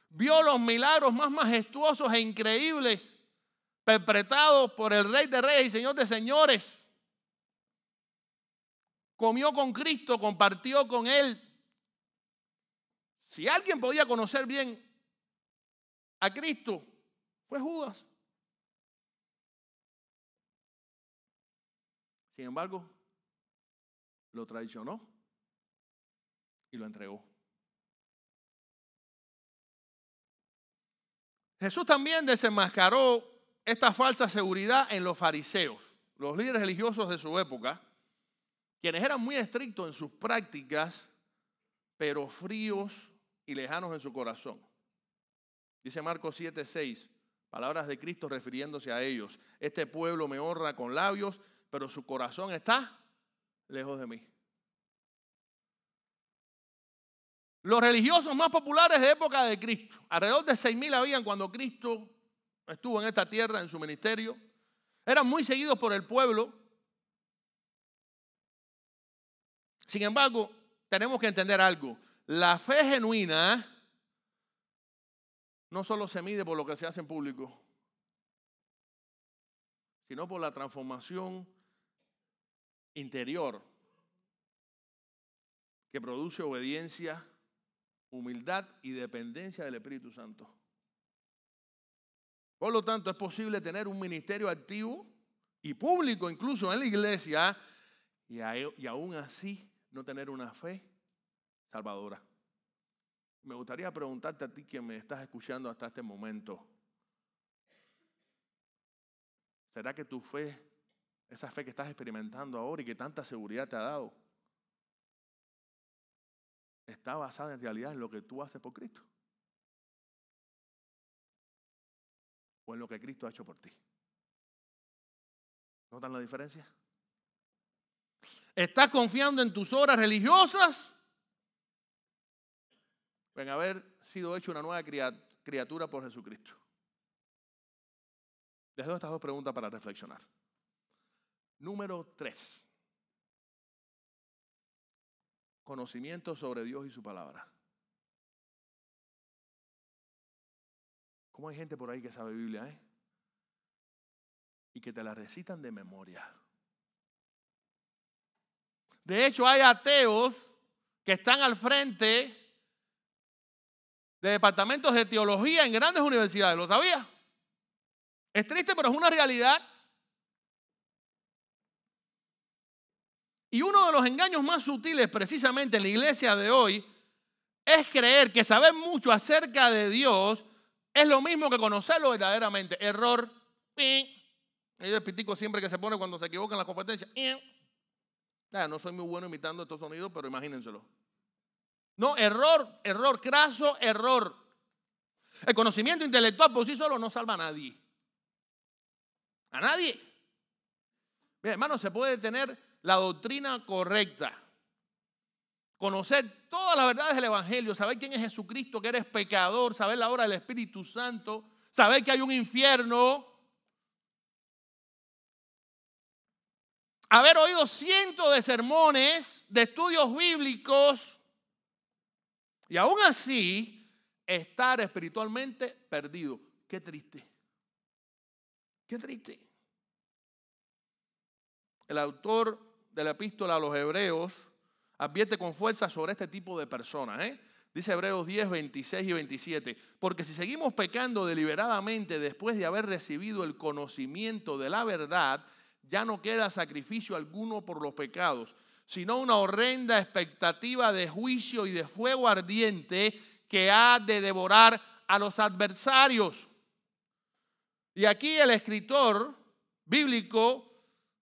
Vio los milagros más majestuosos e increíbles perpetrados por el Rey de Reyes y Señor de Señores. Comió con Cristo, compartió con Él. Si alguien podía conocer bien a Cristo, fue Judas. Sin embargo, lo traicionó y lo entregó. Jesús también desenmascaró esta falsa seguridad en los fariseos, los líderes religiosos de su época, quienes eran muy estrictos en sus prácticas, pero fríos y lejanos en su corazón. Dice Marcos 7:6, palabras de Cristo refiriéndose a ellos. Este pueblo me honra con labios, pero su corazón está lejos de mí. Los religiosos más populares de época de Cristo, alrededor de 6,000 habían cuando Cristo estuvo en esta tierra en su ministerio, eran muy seguidos por el pueblo. Sin embargo, tenemos que entender algo. La fe genuina no solo se mide por lo que se hace en público, sino por la transformación interior que produce obediencia, humildad y dependencia del Espíritu Santo. Por lo tanto, es posible tener un ministerio activo y público incluso en la iglesia y aún así no tener una fe salvadora. Me gustaría preguntarte a ti que me estás escuchando hasta este momento, ¿será que tu fe, esa fe que estás experimentando ahora y que tanta seguridad te ha dado, está basada en realidad en lo que tú haces por Cristo? ¿O en lo que Cristo ha hecho por ti? ¿Notan la diferencia? ¿Estás confiando en tus obras religiosas o en haber sido hecho una nueva criatura por Jesucristo? Les doy estas dos preguntas para reflexionar. Número 3. Conocimiento sobre Dios y su palabra. ¿Cómo hay gente por ahí que sabe Biblia, y que te la recitan de memoria? De hecho, hay ateos que están al frente de departamentos de teología en grandes universidades. ¿Lo sabía? Es triste, pero es una realidad. Y uno de los engaños más sutiles precisamente en la iglesia de hoy es creer que saber mucho acerca de Dios es lo mismo que conocerlo verdaderamente. Error. Y el pitico siempre que se pone cuando se equivoca en la competencia. No soy muy bueno imitando estos sonidos, pero imagínenselo. No, error, craso error. El conocimiento intelectual por sí solo no salva a nadie. A nadie. Mira, hermano, se puede tener la doctrina correcta, conocer todas las verdades del Evangelio, saber quién es Jesucristo, que eres pecador, saber la obra del Espíritu Santo, saber que hay un infierno, haber oído cientos de sermones, de estudios bíblicos, y aún así estar espiritualmente perdido. Qué triste. Qué triste. El autor de la epístola a los Hebreos advierte con fuerza sobre este tipo de personas. Dice Hebreos 10, 26 y 27. Porque si seguimos pecando deliberadamente después de haber recibido el conocimiento de la verdad, ya no queda sacrificio alguno por los pecados, sino una horrenda expectativa de juicio y de fuego ardiente que ha de devorar a los adversarios. Y aquí el escritor bíblico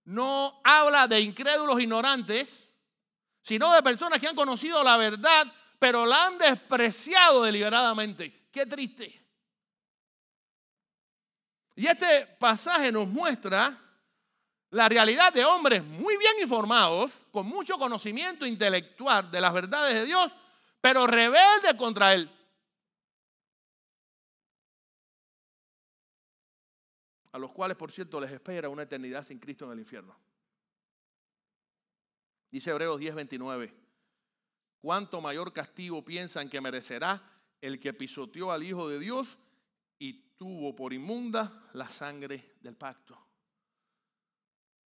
no habla de incrédulos ignorantes, sino de personas que han conocido la verdad, pero la han despreciado deliberadamente. Qué triste. Y este pasaje nos muestra la realidad de hombres muy bien informados, con mucho conocimiento intelectual de las verdades de Dios, pero rebeldes contra Él. A los cuales, por cierto, les espera una eternidad sin Cristo en el infierno. Dice Hebreos 10, 29. ¿Cuánto mayor castigo piensan que merecerá el que pisoteó al Hijo de Dios y tuvo por inmunda la sangre del pacto?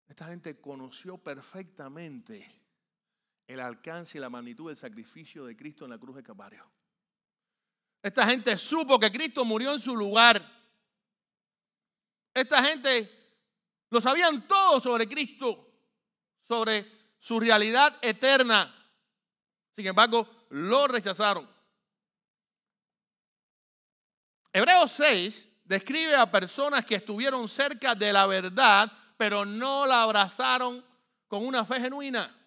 Esta gente conoció perfectamente el alcance y la magnitud del sacrificio de Cristo en la cruz de Calvario. Esta gente supo que Cristo murió en su lugar. Esta gente lo sabían todo sobre Cristo, sobre su realidad eterna. Sin embargo, lo rechazaron. Hebreos 6 describe a personas que estuvieron cerca de la verdad, pero no la abrazaron con una fe genuina.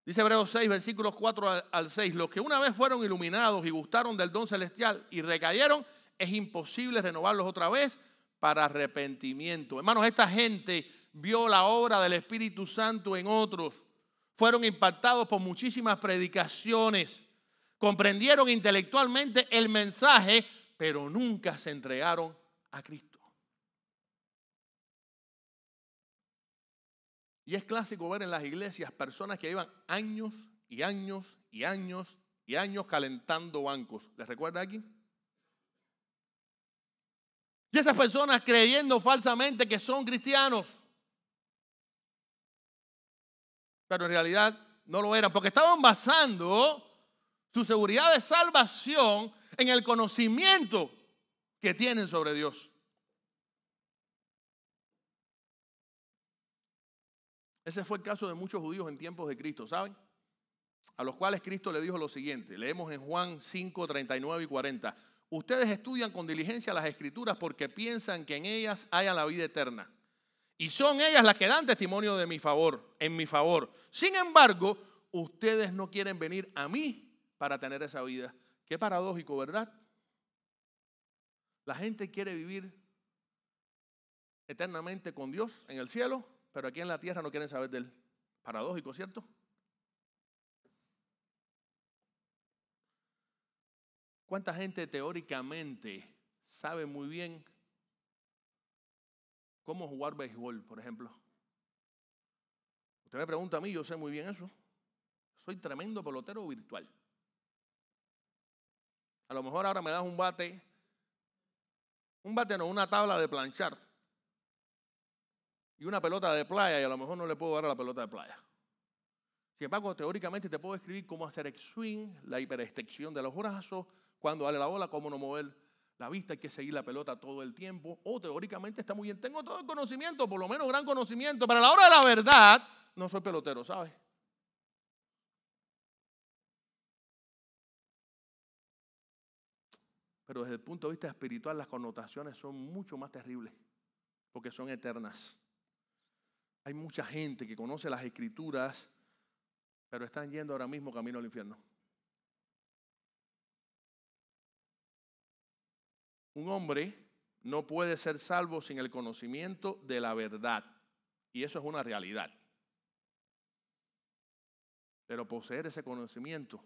Dice Hebreos 6, versículos 4 al 6. Los que una vez fueron iluminados y gustaron del don celestial y recayeron, es imposible renovarlos otra vez para arrepentimiento. Hermanos, esta gente vio la obra del Espíritu Santo en otros. Fueron impactados por muchísimas predicaciones. Comprendieron intelectualmente el mensaje, pero nunca se entregaron a Cristo. Y es clásico ver en las iglesias personas que llevan años y años y años y años calentando bancos. ¿Les recuerda aquí? Y esas personas creyendo falsamente que son cristianos, pero en realidad no lo eran, porque estaban basando su seguridad de salvación en el conocimiento que tienen sobre Dios. Ese fue el caso de muchos judíos en tiempos de Cristo, ¿saben? A los cuales Cristo le dijo lo siguiente. Leemos en Juan 5, 39 y 40. Ustedes estudian con diligencia las Escrituras porque piensan que en ellas haya la vida eterna. Y son ellas las que dan testimonio de mi favor, en mi favor. Sin embargo, ustedes no quieren venir a mí para tener esa vida. Qué paradójico, ¿verdad? La gente quiere vivir eternamente con Dios en el cielo, pero aquí en la tierra no quieren saber de Él. Paradójico, ¿cierto? ¿Cuánta gente teóricamente sabe muy bien cómo jugar béisbol, por ejemplo? Usted me pregunta a mí, yo sé muy bien eso. Soy tremendo pelotero virtual. A lo mejor ahora me das un bate no, una tabla de planchar y una pelota de playa, y a lo mejor no le puedo dar a la pelota de playa. Sin embargo, teóricamente te puedo escribir cómo hacer swing, la hiperextensión de los brazos, cuándo darle la bola, cómo no mover la vista, hay que seguir la pelota todo el tiempo. O teóricamente está muy bien, tengo todo el conocimiento, por lo menos gran conocimiento, pero a la hora de la verdad no soy pelotero, ¿sabes? Pero desde el punto de vista espiritual las connotaciones son mucho más terribles. porque son eternas. Hay mucha gente que conoce las Escrituras, pero están yendo ahora mismo camino al infierno. Un hombre no puede ser salvo sin el conocimiento de la verdad. Y eso es una realidad. Pero poseer ese conocimiento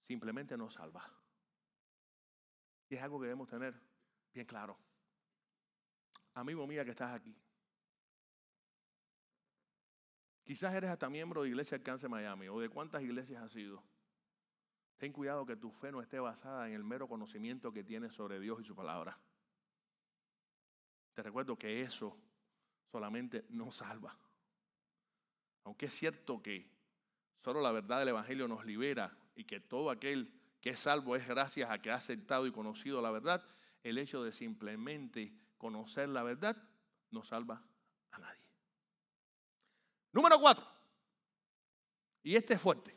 simplemente no salva. Y es algo que debemos tener bien claro. Amigo mío que estás aquí. Quizás eres hasta miembro de Iglesia Alcance Miami o de cuántas iglesias has sido. Ten cuidado que tu fe no esté basada en el mero conocimiento que tienes sobre Dios y su palabra. Te recuerdo que eso solamente no salva. Aunque es cierto que solo la verdad del Evangelio nos libera y que todo aquel que es salvo es gracias a que ha aceptado y conocido la verdad, el hecho de simplemente conocer la verdad no salva a nadie. Número 4. Y este es fuerte.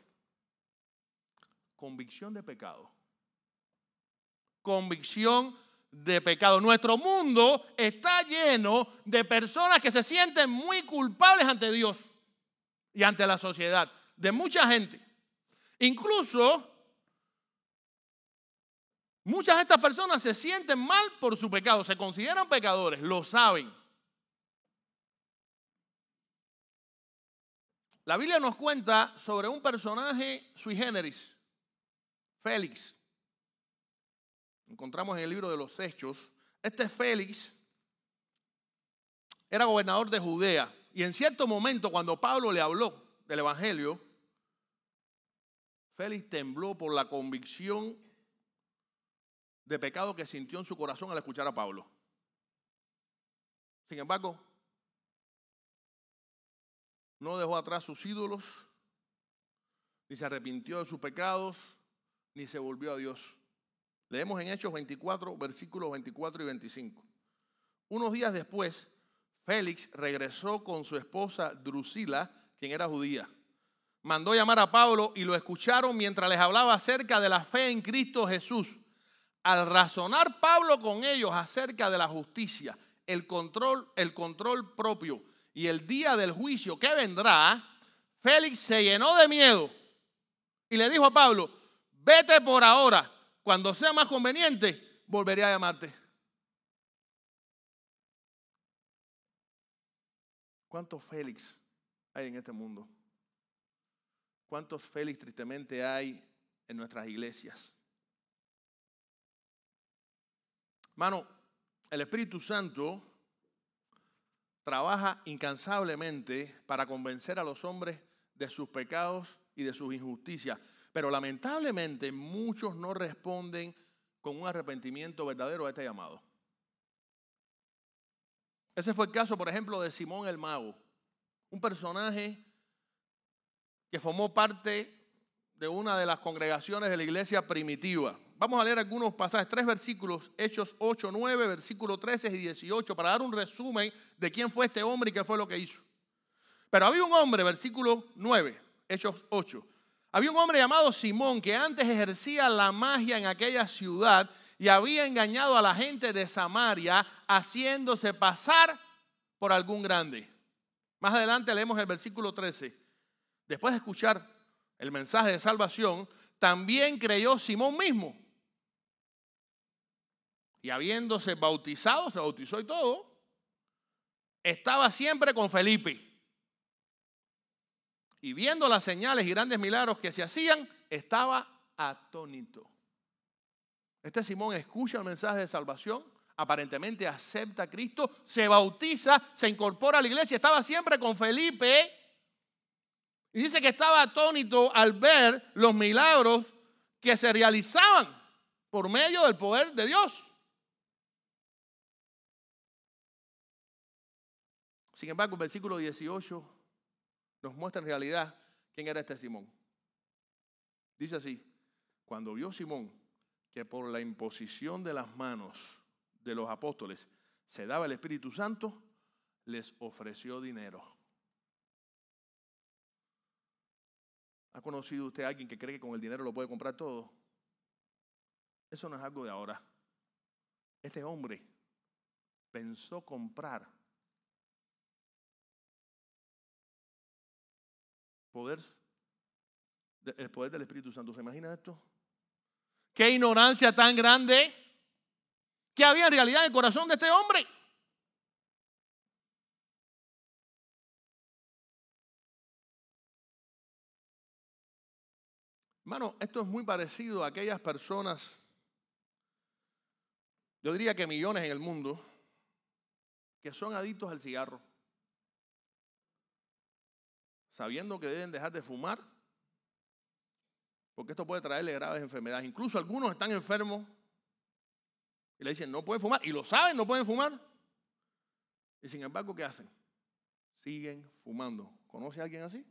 Convicción de pecado. Convicción de pecado. Nuestro mundo está lleno de personas que se sienten muy culpables ante Dios y ante la sociedad. De mucha gente. Incluso muchas de estas personas se sienten mal por su pecado. Se consideran pecadores. Lo saben. La Biblia nos cuenta sobre un personaje sui generis, Félix. Encontramos en el libro de los Hechos. Este Félix era gobernador de Judea. Y en cierto momento, cuando Pablo le habló del Evangelio, Félix tembló por la convicción de pecado que sintió en su corazón al escuchar a Pablo. Sin embargo, no dejó atrás sus ídolos, ni se arrepintió de sus pecados, ni se volvió a Dios. Leemos en Hechos 24, versículos 24 y 25. Unos días después, Félix regresó con su esposa Drusila, quien era judía. Mandó llamar a Pablo y lo escucharon mientras les hablaba acerca de la fe en Cristo Jesús. Al razonar Pablo con ellos acerca de la justicia, el control propio y el día del juicio que vendrá, Félix se llenó de miedo y le dijo a Pablo: vete por ahora, cuando sea más conveniente, volveré a llamarte. ¿Cuántos Félix hay en este mundo? ¿Cuántos Félix tristemente hay en nuestras iglesias? Hermano, el Espíritu Santo trabaja incansablemente para convencer a los hombres de sus pecados y de sus injusticias. Pero lamentablemente muchos no responden con un arrepentimiento verdadero a este llamado. Ese fue el caso, por ejemplo, de Simón el Mago, un personaje que formó parte de una de las congregaciones de la iglesia primitiva. Vamos a leer algunos pasajes, 3 versículos, Hechos 8, 9, versículos 13 y 18, para dar un resumen de quién fue este hombre y qué fue lo que hizo. Pero había un hombre, versículo 9, Hechos 8. Había un hombre llamado Simón que antes ejercía la magia en aquella ciudad y había engañado a la gente de Samaria haciéndose pasar por algún grande. Más adelante leemos el versículo 13. Después de escuchar el mensaje de salvación, también creyó Simón mismo. Y habiéndose bautizado, se bautizó y todo, estaba siempre con Felipe. Y viendo las señales y grandes milagros que se hacían, estaba atónito. Este Simón escucha el mensaje de salvación, aparentemente acepta a Cristo, se bautiza, se incorpora a la iglesia, estaba siempre con Felipe. Y dice que estaba atónito al ver los milagros que se realizaban por medio del poder de Dios. Sin embargo, el versículo 18 nos muestra en realidad quién era este Simón. Dice así: cuando vio Simón que por la imposición de las manos de los apóstoles se daba el Espíritu Santo, les ofreció dinero. ¿Ha conocido usted a alguien que cree que con el dinero lo puede comprar todo? Eso no es algo de ahora. Este hombre pensó comprar el poder del Espíritu Santo. ¿Se imagina esto? ¡Qué ignorancia tan grande! ¿Qué había en realidad en el corazón de este hombre? Hermano, esto es muy parecido a aquellas personas, yo diría que millones en el mundo, que son adictos al cigarro, sabiendo que deben dejar de fumar, porque esto puede traerle graves enfermedades. Incluso algunos están enfermos y le dicen no pueden fumar, y lo saben, no pueden fumar. Y sin embargo, ¿qué hacen? Siguen fumando. ¿Conoce a alguien así?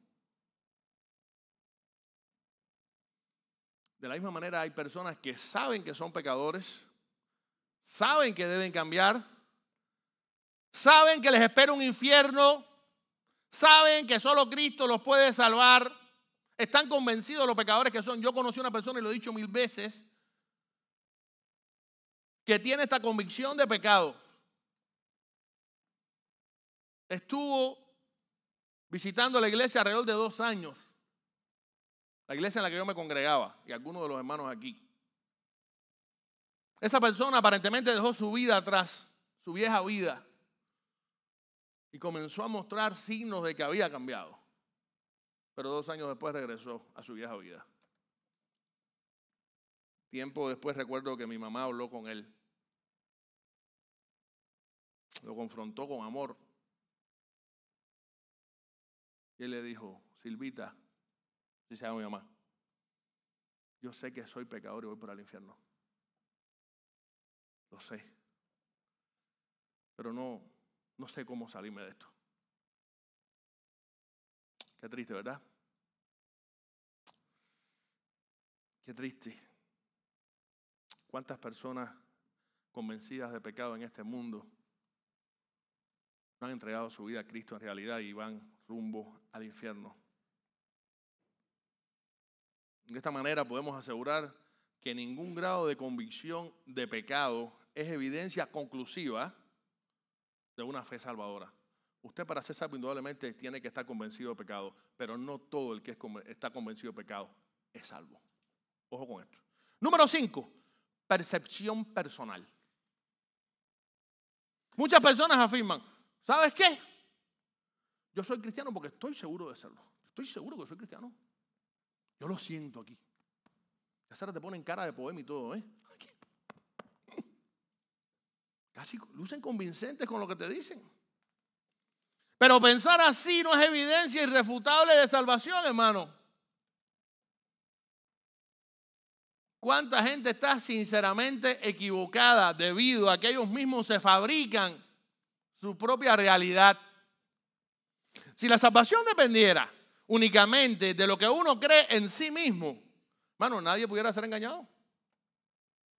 De la misma manera hay personas que saben que son pecadores, saben que deben cambiar, saben que les espera un infierno, saben que solo Cristo los puede salvar, están convencidos de los pecadores que son. Yo conocí a una persona, y lo he dicho 1000 veces, que tiene esta convicción de pecado. Estuvo visitando la iglesia alrededor de 2 años. La iglesia en la que yo me congregaba y algunos de los hermanos aquí. Esa persona aparentemente dejó su vida atrás, su vieja vida, y comenzó a mostrar signos de que había cambiado. Pero 2 años después regresó a su vieja vida. Tiempo después recuerdo que mi mamá habló con él. Lo confrontó con amor. Y él le dijo, Silvita, si se llama mi mamá, yo sé que soy pecador y voy para el infierno. Lo sé. Pero no sé cómo salirme de esto. Qué triste, ¿verdad? Qué triste. ¿Cuántas personas convencidas de pecado en este mundo no han entregado su vida a Cristo en realidad y van rumbo al infierno? De esta manera podemos asegurar que ningún grado de convicción de pecado es evidencia conclusiva de una fe salvadora. Usted, para ser salvo, indudablemente tiene que estar convencido de pecado, pero no todo el que está convencido de pecado es salvo. Ojo con esto. Número 5, percepción personal. Muchas personas afirman, ¿sabes qué? Yo soy cristiano porque estoy seguro de serlo. Estoy seguro que soy cristiano. Yo lo siento aquí. Ahora te ponen cara de poema y todo, ¿eh? Casi lucen convincentes con lo que te dicen. Pero pensar así no es evidencia irrefutable de salvación, hermano. ¿Cuánta gente está sinceramente equivocada debido a que ellos mismos se fabrican su propia realidad? Si la salvación dependiera únicamente de lo que uno cree en sí mismo, hermano, nadie pudiera ser engañado.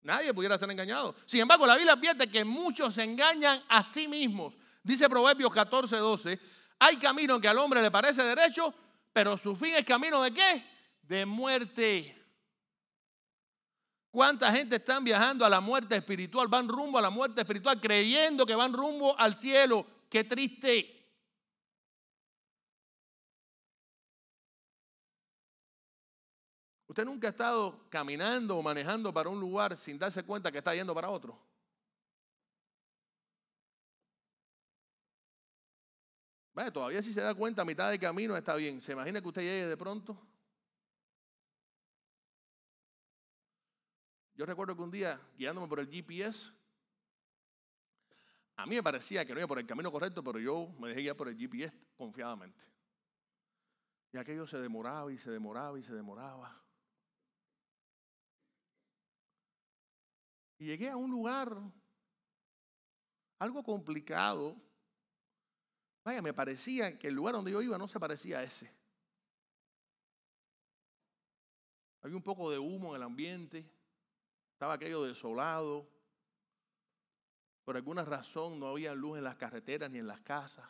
Nadie pudiera ser engañado. Sin embargo, la Biblia advierte que muchos se engañan a sí mismos. Dice Proverbios 14:12, hay camino que al hombre le parece derecho, pero su fin es camino ¿de qué? De muerte. ¿Cuánta gente están viajando a la muerte espiritual? Van rumbo a la muerte espiritual creyendo que van rumbo al cielo. ¡Qué triste! ¿Usted nunca ha estado caminando o manejando para un lugar sin darse cuenta que está yendo para otro? Vaya, todavía si se da cuenta a mitad de camino está bien. ¿Se imagina que usted llegue de pronto? Yo recuerdo que un día, guiándome por el GPS, a mí me parecía que no iba por el camino correcto, pero yo me dejé guiar por el GPS confiadamente. Y aquello se demoraba y se demoraba y se demoraba. Y llegué a un lugar algo complicado. Vaya, me parecía que el lugar donde yo iba no se parecía a ese. Había un poco de humo en el ambiente. Estaba aquello desolado. Por alguna razón no había luz en las carreteras ni en las casas.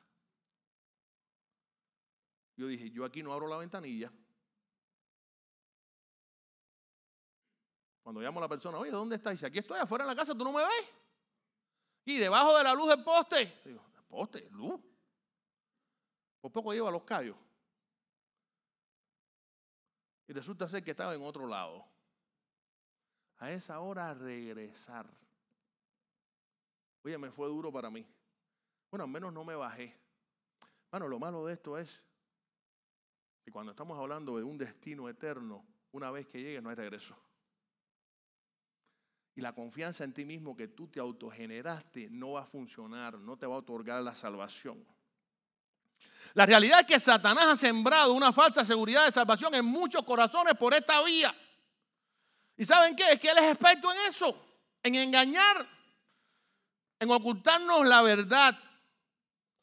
Yo dije, yo aquí no abro la ventanilla. Cuando llamo a la persona, oye, ¿dónde estás? Dice, aquí estoy afuera en la casa, ¿tú no me ves? Y debajo de la luz del poste. Digo, ¿poste? ¿Luz? Por poco lleva los callos. Y resulta ser que estaba en otro lado. A esa hora regresar. Oye, me fue duro para mí. Bueno, al menos no me bajé. Bueno, lo malo de esto es que cuando estamos hablando de un destino eterno, una vez que llegues no hay regreso. Y la confianza en ti mismo que tú te autogeneraste no va a funcionar, no te va a otorgar la salvación. La realidad es que Satanás ha sembrado una falsa seguridad de salvación en muchos corazones por esta vía. ¿Y saben qué? Es que él es experto en eso, en engañar, en ocultarnos la verdad.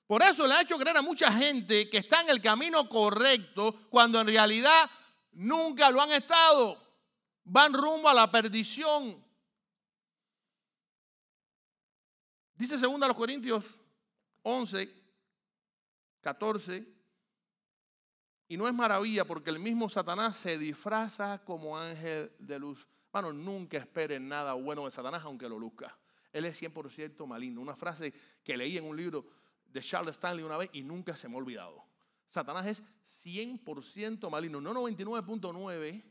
Por eso le ha hecho creer a mucha gente que está en el camino correcto cuando en realidad nunca lo han estado. Van rumbo a la perdición. Dice 2 Corintios 11, 14. Y no es maravilla porque el mismo Satanás se disfraza como ángel de luz. Hermano, nunca esperen nada bueno de Satanás aunque lo luzca. Él es 100% maligno. Una frase que leí en un libro de Charles Stanley una vez y nunca se me ha olvidado. Satanás es 100% maligno, no 99.9%.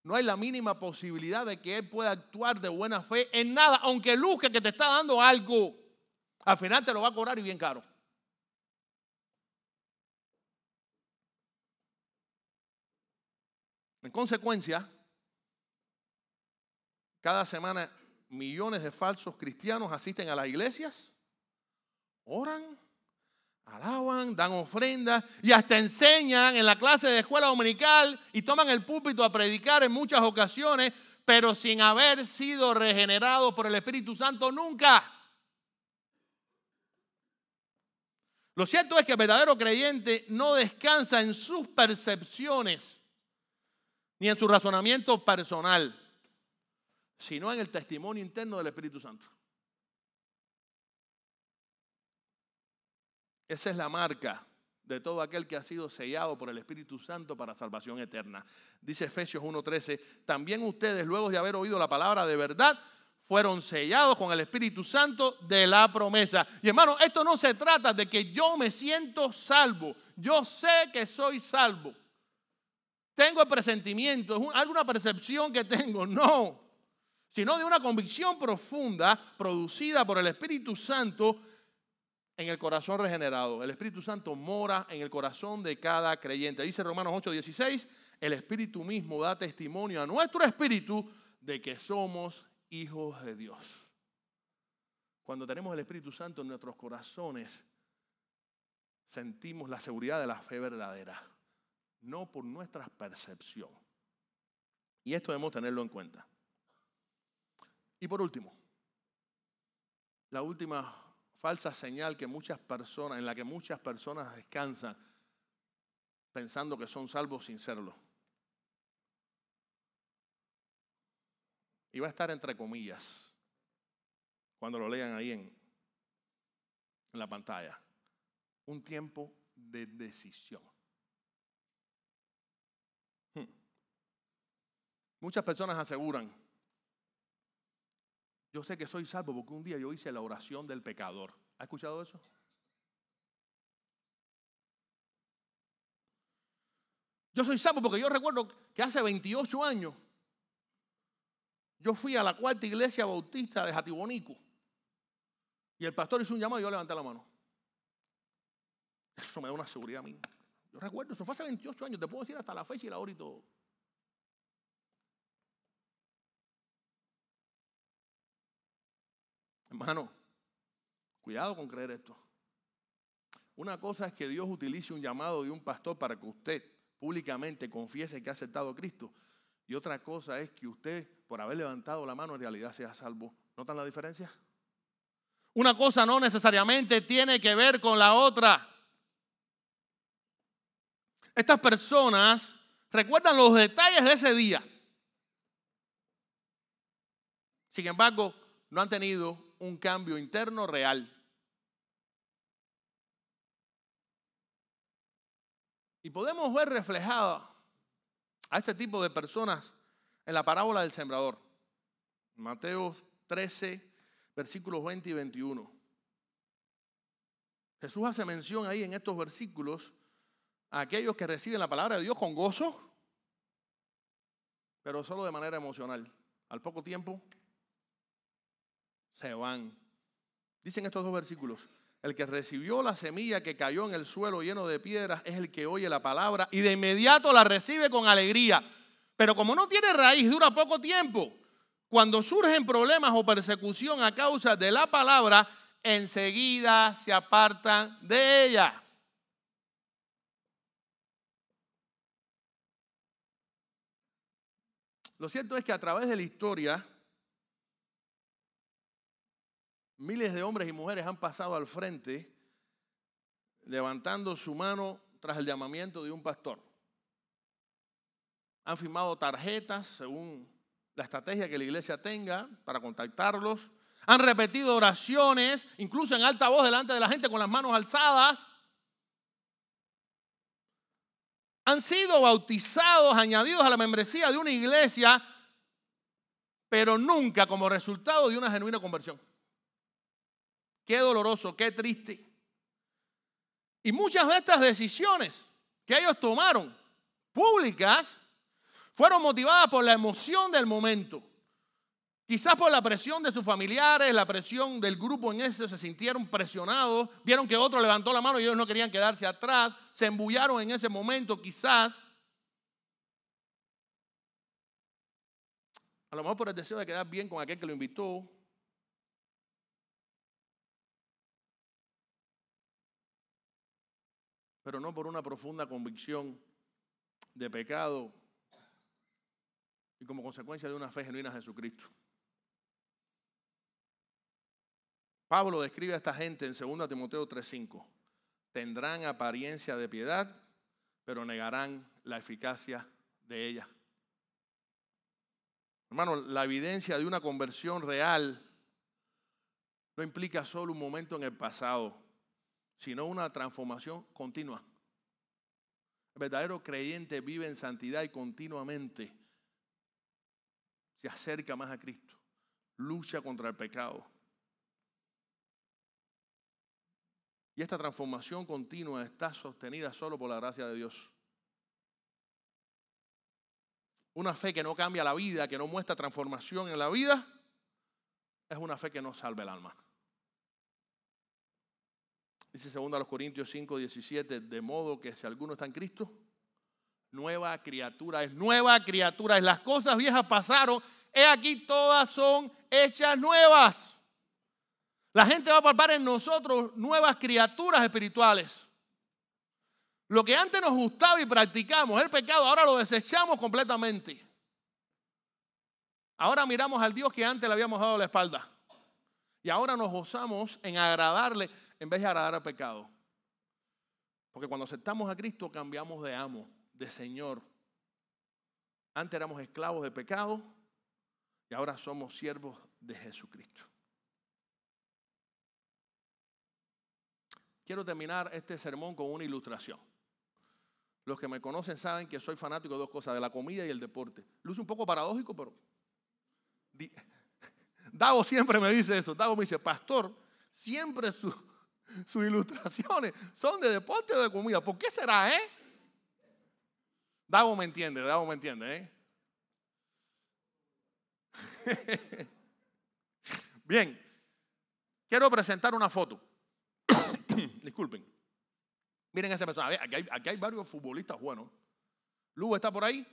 No hay la mínima posibilidad de que él pueda actuar de buena fe en nada, aunque luzca que te está dando algo. Al final te lo va a cobrar y bien caro. En consecuencia, cada semana millones de falsos cristianos asisten a las iglesias, oran, alaban, dan ofrendas y hasta enseñan en la clase de escuela dominical y toman el púlpito a predicar en muchas ocasiones, pero sin haber sido regenerados por el Espíritu Santo nunca. Lo cierto es que el verdadero creyente no descansa en sus percepciones ni en su razonamiento personal, sino en el testimonio interno del Espíritu Santo. Esa es la marca de todo aquel que ha sido sellado por el Espíritu Santo para salvación eterna. Dice Efesios 1:13, también ustedes, luego de haber oído la palabra de verdad, fueron sellados con el Espíritu Santo de la promesa. Y hermano, esto no se trata de que yo me siento salvo. Yo sé que soy salvo. Tengo el presentimiento, es alguna percepción que tengo. No, sino de una convicción profunda producida por el Espíritu Santo en el corazón regenerado. El Espíritu Santo mora en el corazón de cada creyente. Dice Romanos 8:16, el Espíritu mismo da testimonio a nuestro espíritu de que somos hijos de Dios. Cuando tenemos el Espíritu Santo en nuestros corazones, sentimos la seguridad de la fe verdadera, no por nuestra percepción. Y esto debemos tenerlo en cuenta. Y por último, la última falsa señal que en la que muchas personas descansan pensando que son salvos sin serlo. Y va a estar entre comillas cuando lo lean ahí en la pantalla. Un tiempo de decisión. Muchas personas aseguran, yo sé que soy salvo porque un día yo hice la oración del pecador. ¿Ha escuchado eso? Yo soy salvo porque yo recuerdo que hace 28 años yo fui a la cuarta iglesia bautista de Jatibonico y el pastor hizo un llamado y yo levanté la mano. Eso me da una seguridad a mí. Yo recuerdo, eso fue hace 28 años, te puedo decir hasta la fecha y la hora y todo. Hermano, cuidado con creer esto. Una cosa es que Dios utilice un llamado de un pastor para que usted públicamente confiese que ha aceptado a Cristo. Y otra cosa es que usted, por haber levantado la mano, en realidad sea salvo. ¿Notan la diferencia? Una cosa no necesariamente tiene que ver con la otra. Estas personas recuerdan los detalles de ese día. Sin embargo, no han tenido un cambio interno real. Y podemos ver reflejado a este tipo de personas en la parábola del sembrador. Mateo 13, versículos 20 y 21. Jesús hace mención ahí en estos versículos a aquellos que reciben la palabra de Dios con gozo, pero solo de manera emocional. Al poco tiempo se van. Dicen estos dos versículos: el que recibió la semilla que cayó en el suelo lleno de piedras es el que oye la palabra y de inmediato la recibe con alegría. Pero como no tiene raíz, dura poco tiempo. Cuando surgen problemas o persecución a causa de la palabra, enseguida se apartan de ella. Lo cierto es que a través de la historia, miles de hombres y mujeres han pasado al frente levantando su mano tras el llamamiento de un pastor. Han firmado tarjetas según la estrategia que la iglesia tenga para contactarlos. Han repetido oraciones, incluso en alta voz delante de la gente con las manos alzadas. Han sido bautizados, añadidos a la membresía de una iglesia, pero nunca como resultado de una genuina conversión. Qué doloroso, qué triste. Y muchas de estas decisiones que ellos tomaron, públicas, fueron motivadas por la emoción del momento. Quizás por la presión de sus familiares, la presión del grupo en ese, se sintieron presionados, vieron que otro levantó la mano y ellos no querían quedarse atrás, se embullaron en ese momento quizás. A lo mejor por el deseo de quedar bien con aquel que lo invitó. Pero no por una profunda convicción de pecado y como consecuencia de una fe genuina en Jesucristo. Pablo describe a esta gente en 2 Timoteo 3:5. Tendrán apariencia de piedad, pero negarán la eficacia de ella. Hermano, la evidencia de una conversión real no implica solo un momento en el pasado, sino una transformación continua. El verdadero creyente vive en santidad y continuamente se acerca más a Cristo, lucha contra el pecado. Y esta transformación continua está sostenida solo por la gracia de Dios. Una fe que no cambia la vida, que no muestra transformación en la vida, es una fe que no salva el alma. Dice 2 Corintios 5:17, de modo que si alguno está en Cristo, nueva criatura es. Las cosas viejas pasaron, he aquí todas son hechas nuevas. La gente va a palpar en nosotros nuevas criaturas espirituales. Lo que antes nos gustaba y practicamos, el pecado, ahora lo desechamos completamente. Ahora miramos al Dios que antes le habíamos dado la espalda. Y ahora nos gozamos en agradarle en vez de agradar al pecado. Porque cuando aceptamos a Cristo cambiamos de amo, de Señor. Antes éramos esclavos de pecado y ahora somos siervos de Jesucristo. Quiero terminar este sermón con una ilustración. Los que me conocen saben que soy fanático de dos cosas, de la comida y el deporte. Luce un poco paradójico, pero Dago siempre me dice eso. Dago me dice, pastor, siempre sus ilustraciones son de deporte o de comida. ¿Por qué será, Dago me entiende, Bien, quiero presentar una foto. Disculpen. Miren esa persona. Aquí hay varios futbolistas buenos. Lugo está por ahí.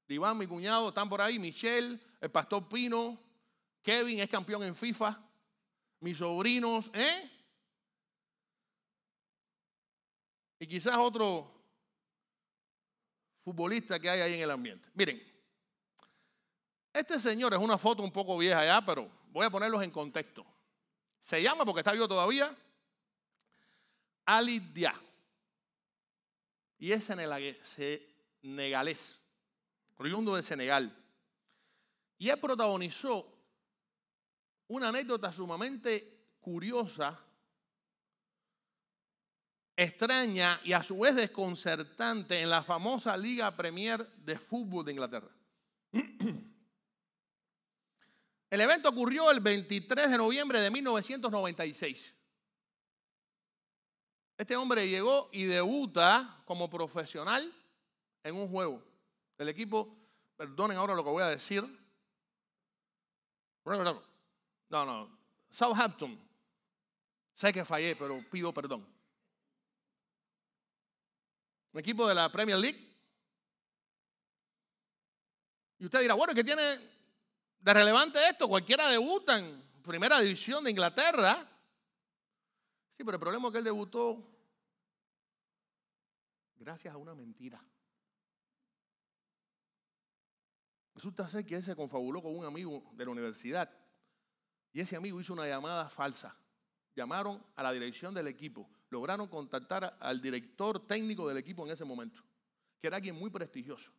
Diván, mi cuñado, están por ahí. Michelle, el pastor Pino. Kevin es campeón en FIFA. Mis sobrinos, y quizás otro futbolista que hay ahí en el ambiente. Miren, este señor es una foto un poco vieja ya, pero voy a ponerlos en contexto. Se llama, porque está vivo todavía, Ali Dia. Y es senegalés, oriundo de Senegal. Y él protagonizó una anécdota sumamente curiosa, extraña y a su vez desconcertante en la famosa Liga Premier de Fútbol de Inglaterra. El evento ocurrió el 23 de noviembre de 1996. Este hombre llegó y debuta como profesional en un juego del equipo, perdonen ahora lo que voy a decir, Southampton. Sé que fallé, pero pido perdón. Un equipo de la Premier League. Y usted dirá, bueno, ¿qué tiene de relevante esto? Cualquiera debuta en primera división de Inglaterra. Sí, pero el problema es que él debutó gracias a una mentira. Resulta ser que él se confabuló con un amigo de la universidad y ese amigo hizo una llamada falsa. Llamaron a la dirección del equipo, lograron contactar al director técnico del equipo en ese momento, que era alguien muy prestigioso.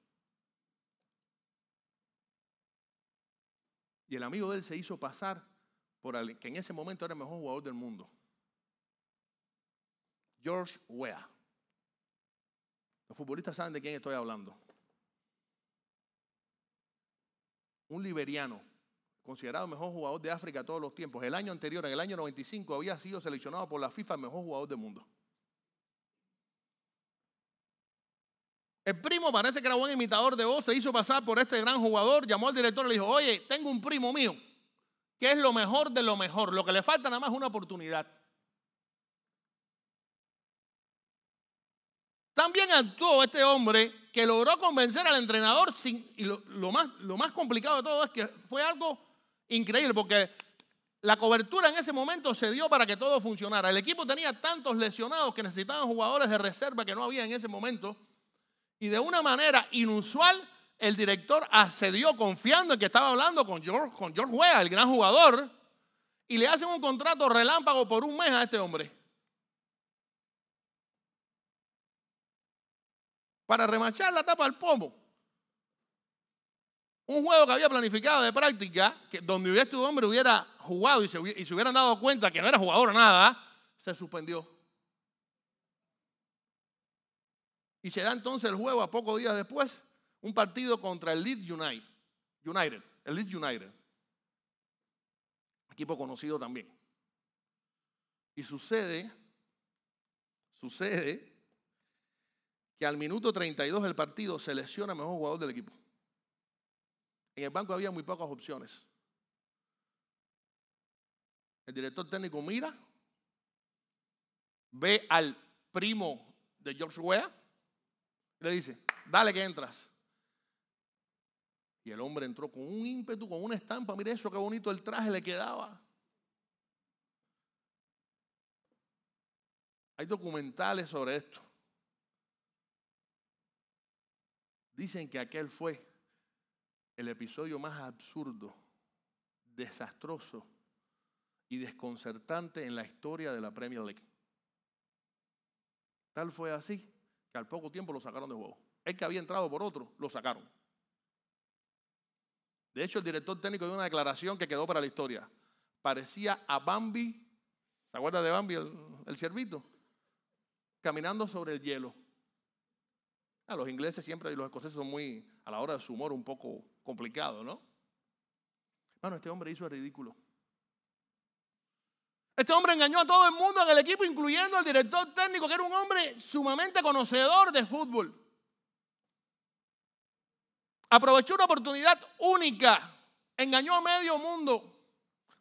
Y el amigo de él se hizo pasar por el que en ese momento era el mejor jugador del mundo, George Weah. Los futbolistas saben de quién estoy hablando. Un liberiano, considerado el mejor jugador de África de todos los tiempos. El año anterior, en el año 95, había sido seleccionado por la FIFA el mejor jugador del mundo. El primo parece que era buen imitador de voz, se hizo pasar por este gran jugador, llamó al director y le dijo, oye, tengo un primo mío que es lo mejor de lo mejor, lo que le falta nada más es una oportunidad. También actuó este hombre que logró convencer al entrenador y lo más complicado de todo es que fue algo increíble porque la cobertura en ese momento se dio para que todo funcionara. El equipo tenía tantos lesionados que necesitaban jugadores de reserva que no había en ese momento y de una manera inusual el director accedió confiando en que estaba hablando con George Weah, el gran jugador, y le hacen un contrato relámpago por un mes a este hombre. Para remachar la tapa al pomo, un juego que había planificado de práctica, donde este hombre hubiera jugado y se hubieran dado cuenta que no era jugador o nada, se suspendió. Y se da entonces el juego a pocos días después, un partido contra el Leeds United, el Leeds United, equipo conocido también. Y sucede que al minuto 32 del partido se lesiona el mejor jugador del equipo. En el banco había muy pocas opciones. El director técnico mira, ve al primo de George Weah y le dice, dale que entras. Y el hombre entró con un ímpetu, con una estampa. Mire eso, qué bonito el traje le quedaba. Hay documentales sobre esto. Dicen que aquel fue el episodio más absurdo, desastroso y desconcertante en la historia de la Premier League. Tal fue así que al poco tiempo lo sacaron de juego. El que había entrado por otro, lo sacaron. De hecho, el director técnico dio una declaración que quedó para la historia. Parecía a Bambi, ¿se acuerda de Bambi, el ciervito? Caminando sobre el hielo. Los ingleses siempre y los escoceses son muy, a la hora de su humor, un poco complicados, ¿no? Bueno, este hombre hizo el ridículo. Este hombre engañó a todo el mundo en el equipo, incluyendo al director técnico, que era un hombre sumamente conocedor de fútbol. Aprovechó una oportunidad única. Engañó a medio mundo.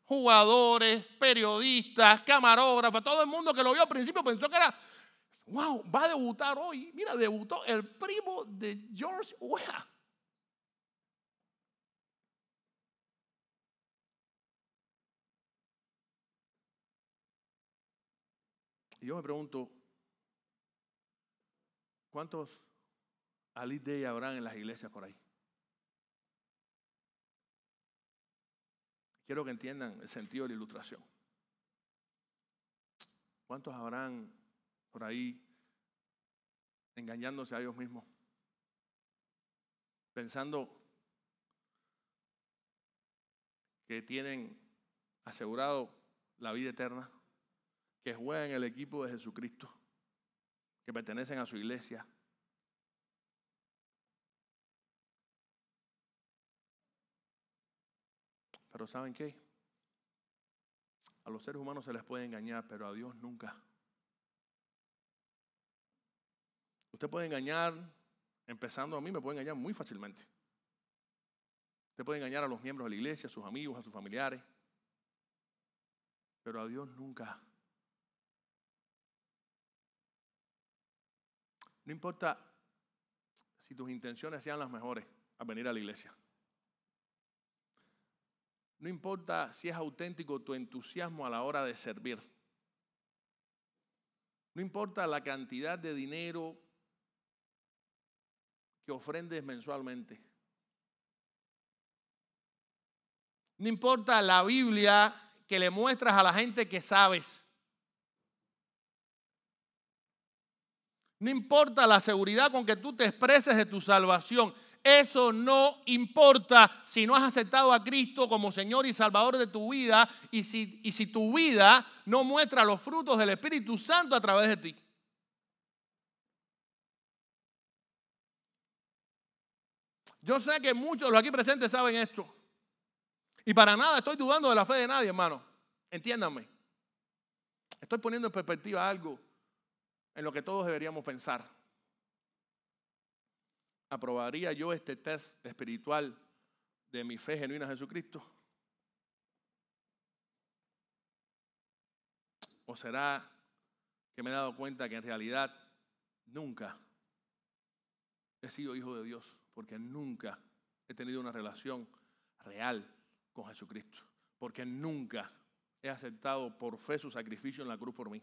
Jugadores, periodistas, camarógrafos, todo el mundo que lo vio al principio pensó que era, wow, va a debutar hoy. Mira, debutó el primo de George Weah. Y yo me pregunto, ¿cuántos Ali Day habrán en las iglesias por ahí? Quiero que entiendan el sentido de la ilustración. ¿Cuántos habrán por ahí engañándose a ellos mismos? Pensando que tienen asegurado la vida eterna, que juegan en el equipo de Jesucristo, que pertenecen a su iglesia. Pero ¿saben qué? A los seres humanos se les puede engañar, pero a Dios nunca. Usted puede engañar, empezando a mí, me puede engañar muy fácilmente. Usted puede engañar a los miembros de la iglesia, a sus amigos, a sus familiares, pero a Dios nunca. No importa si tus intenciones sean las mejores al venir a la iglesia. No importa si es auténtico tu entusiasmo a la hora de servir. No importa la cantidad de dinero que ofrendes mensualmente. No importa la Biblia que le muestras a la gente que sabes. No importa la seguridad con que tú te expreses de tu salvación. Eso no importa si no has aceptado a Cristo como Señor y Salvador de tu vida y si tu vida no muestra los frutos del Espíritu Santo a través de ti. Yo sé que muchos de los aquí presentes saben esto. Y para nada estoy dudando de la fe de nadie, hermano. Entiéndanme. Estoy poniendo en perspectiva algo en lo que todos deberíamos pensar. ¿Aprobaría yo este test espiritual de mi fe genuina en Jesucristo? ¿O será que me he dado cuenta que en realidad nunca he sido hijo de Dios? Porque nunca he tenido una relación real con Jesucristo. Porque nunca he aceptado por fe su sacrificio en la cruz por mí.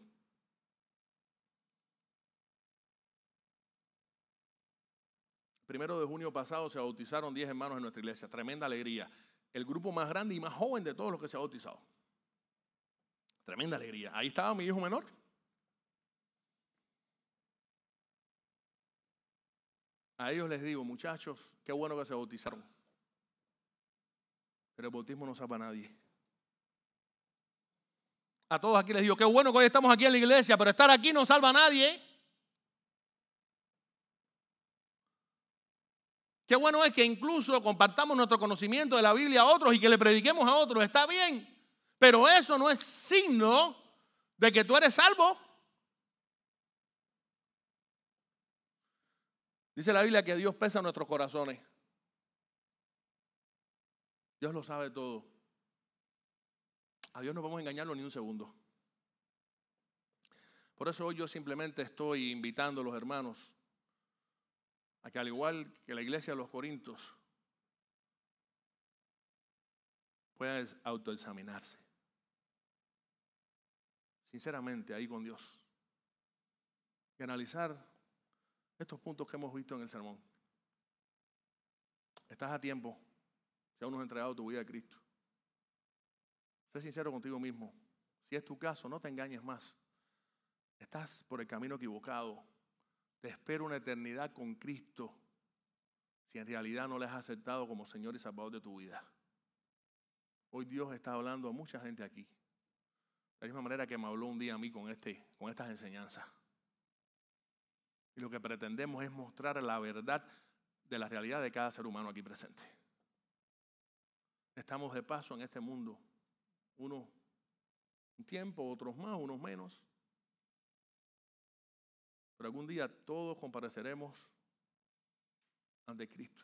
El 1 de junio pasado se bautizaron 10 hermanos en nuestra iglesia. Tremenda alegría. El grupo más grande y más joven de todos los que se ha bautizado. Tremenda alegría. Ahí estaba mi hijo menor. A ellos les digo, muchachos, qué bueno que se bautizaron. Pero el bautismo no salva a nadie. A todos aquí les digo, qué bueno que hoy estamos aquí en la iglesia, pero estar aquí no salva a nadie. Qué bueno es que incluso compartamos nuestro conocimiento de la Biblia a otros y que le prediquemos a otros. Está bien, pero eso no es signo de que tú eres salvo. Dice la Biblia que Dios pesa nuestros corazones. Dios lo sabe todo. A Dios no podemos engañarlo ni un segundo. Por eso hoy yo simplemente estoy invitando a los hermanos a que, al igual que la iglesia de los Corintios, puedan autoexaminarse sinceramente ahí con Dios y analizar estos puntos que hemos visto en el sermón. Estás a tiempo, si aún no has entregado tu vida a Cristo. Sé sincero contigo mismo. Si es tu caso, no te engañes más. Estás por el camino equivocado. Te espera una eternidad con Cristo si en realidad no le has aceptado como Señor y Salvador de tu vida. Hoy Dios está hablando a mucha gente aquí. De la misma manera que me habló un día a mí con estas enseñanzas. Y lo que pretendemos es mostrar la verdad de la realidad de cada ser humano aquí presente. Estamos de paso en este mundo. Unos un tiempo, otros más, unos menos. Pero algún día todos compareceremos ante Cristo.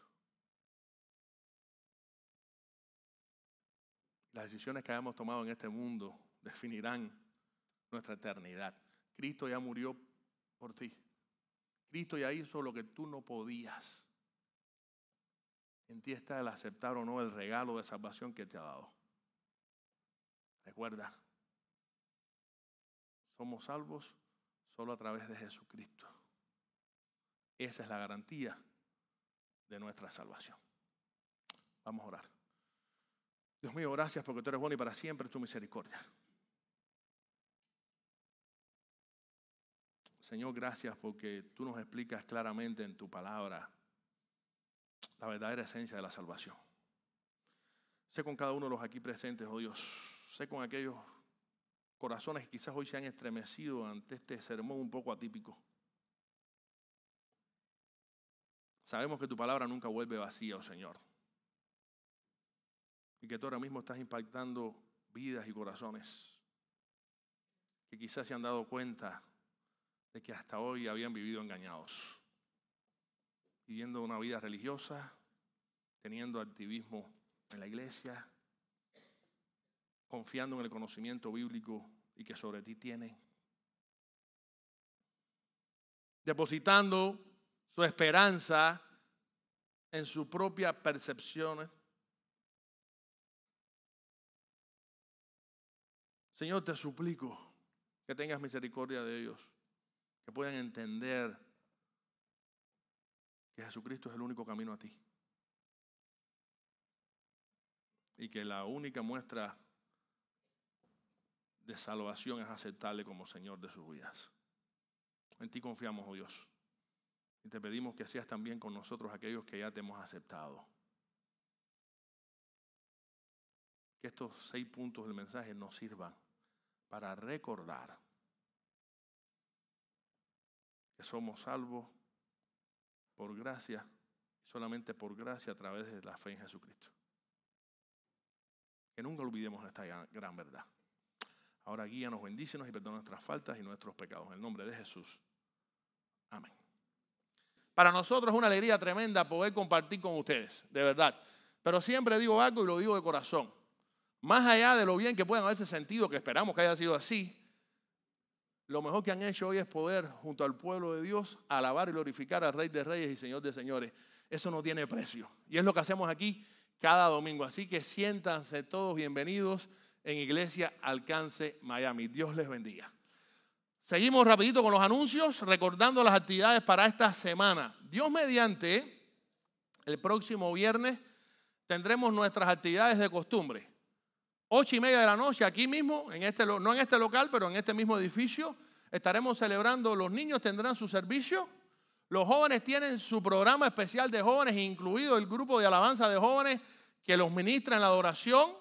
Las decisiones que hayamos tomado en este mundo definirán nuestra eternidad. Cristo ya murió por ti. Cristo ya hizo lo que tú no podías. En ti está el aceptar o no el regalo de salvación que te ha dado. Recuerda, somos salvos solo a través de Jesucristo. Esa es la garantía de nuestra salvación. Vamos a orar. Dios mío, gracias porque tú eres bueno y para siempre es tu misericordia. Señor, gracias porque tú nos explicas claramente en tu palabra la verdadera esencia de la salvación. Sé con cada uno de los aquí presentes, oh Dios. Sé con aquellos corazones que quizás hoy se han estremecido ante este sermón un poco atípico. Sabemos que tu palabra nunca vuelve vacía, oh Señor. y que tú ahora mismo estás impactando vidas y corazones que quizás se han dado cuenta de que hasta hoy habían vivido engañados, viviendo una vida religiosa, teniendo activismo en la iglesia, confiando en el conocimiento bíblico y que sobre ti tienen, depositando su esperanza en sus propias percepciones. Señor, te suplico que tengas misericordia de ellos, que puedan entender que Jesucristo es el único camino a ti y que la única muestra de salvación es aceptarle como Señor de sus vidas. En ti confiamos, oh Dios, y te pedimos que seas también con nosotros aquellos que ya te hemos aceptado. Que estos 6 puntos del mensaje nos sirvan para recordar que somos salvos por gracia, solamente por gracia a través de la fe en Jesucristo. Que nunca olvidemos esta gran verdad. Ahora guíanos, bendícenos y perdona nuestras faltas y nuestros pecados. En el nombre de Jesús. Amén. Para nosotros es una alegría tremenda poder compartir con ustedes, de verdad. Pero siempre digo algo y lo digo de corazón. Más allá de lo bien que puedan haberse sentido, que esperamos que haya sido así, lo mejor que han hecho hoy es poder, junto al pueblo de Dios, alabar y glorificar al Rey de Reyes y Señor de Señores. Eso no tiene precio. Y es lo que hacemos aquí cada domingo. Así que siéntanse todos bienvenidos en Iglesia Alcance Miami. Dios les bendiga. Seguimos rapidito con los anuncios, recordando las actividades para esta semana. Dios mediante, el próximo viernes tendremos nuestras actividades de costumbre. 8:30 de la noche, aquí mismo, no en este local, pero en este mismo edificio, estaremos celebrando. Los niños tendrán su servicio, los jóvenes tienen su programa especial de jóvenes, incluido el grupo de alabanza de jóvenes que los ministra en la adoración.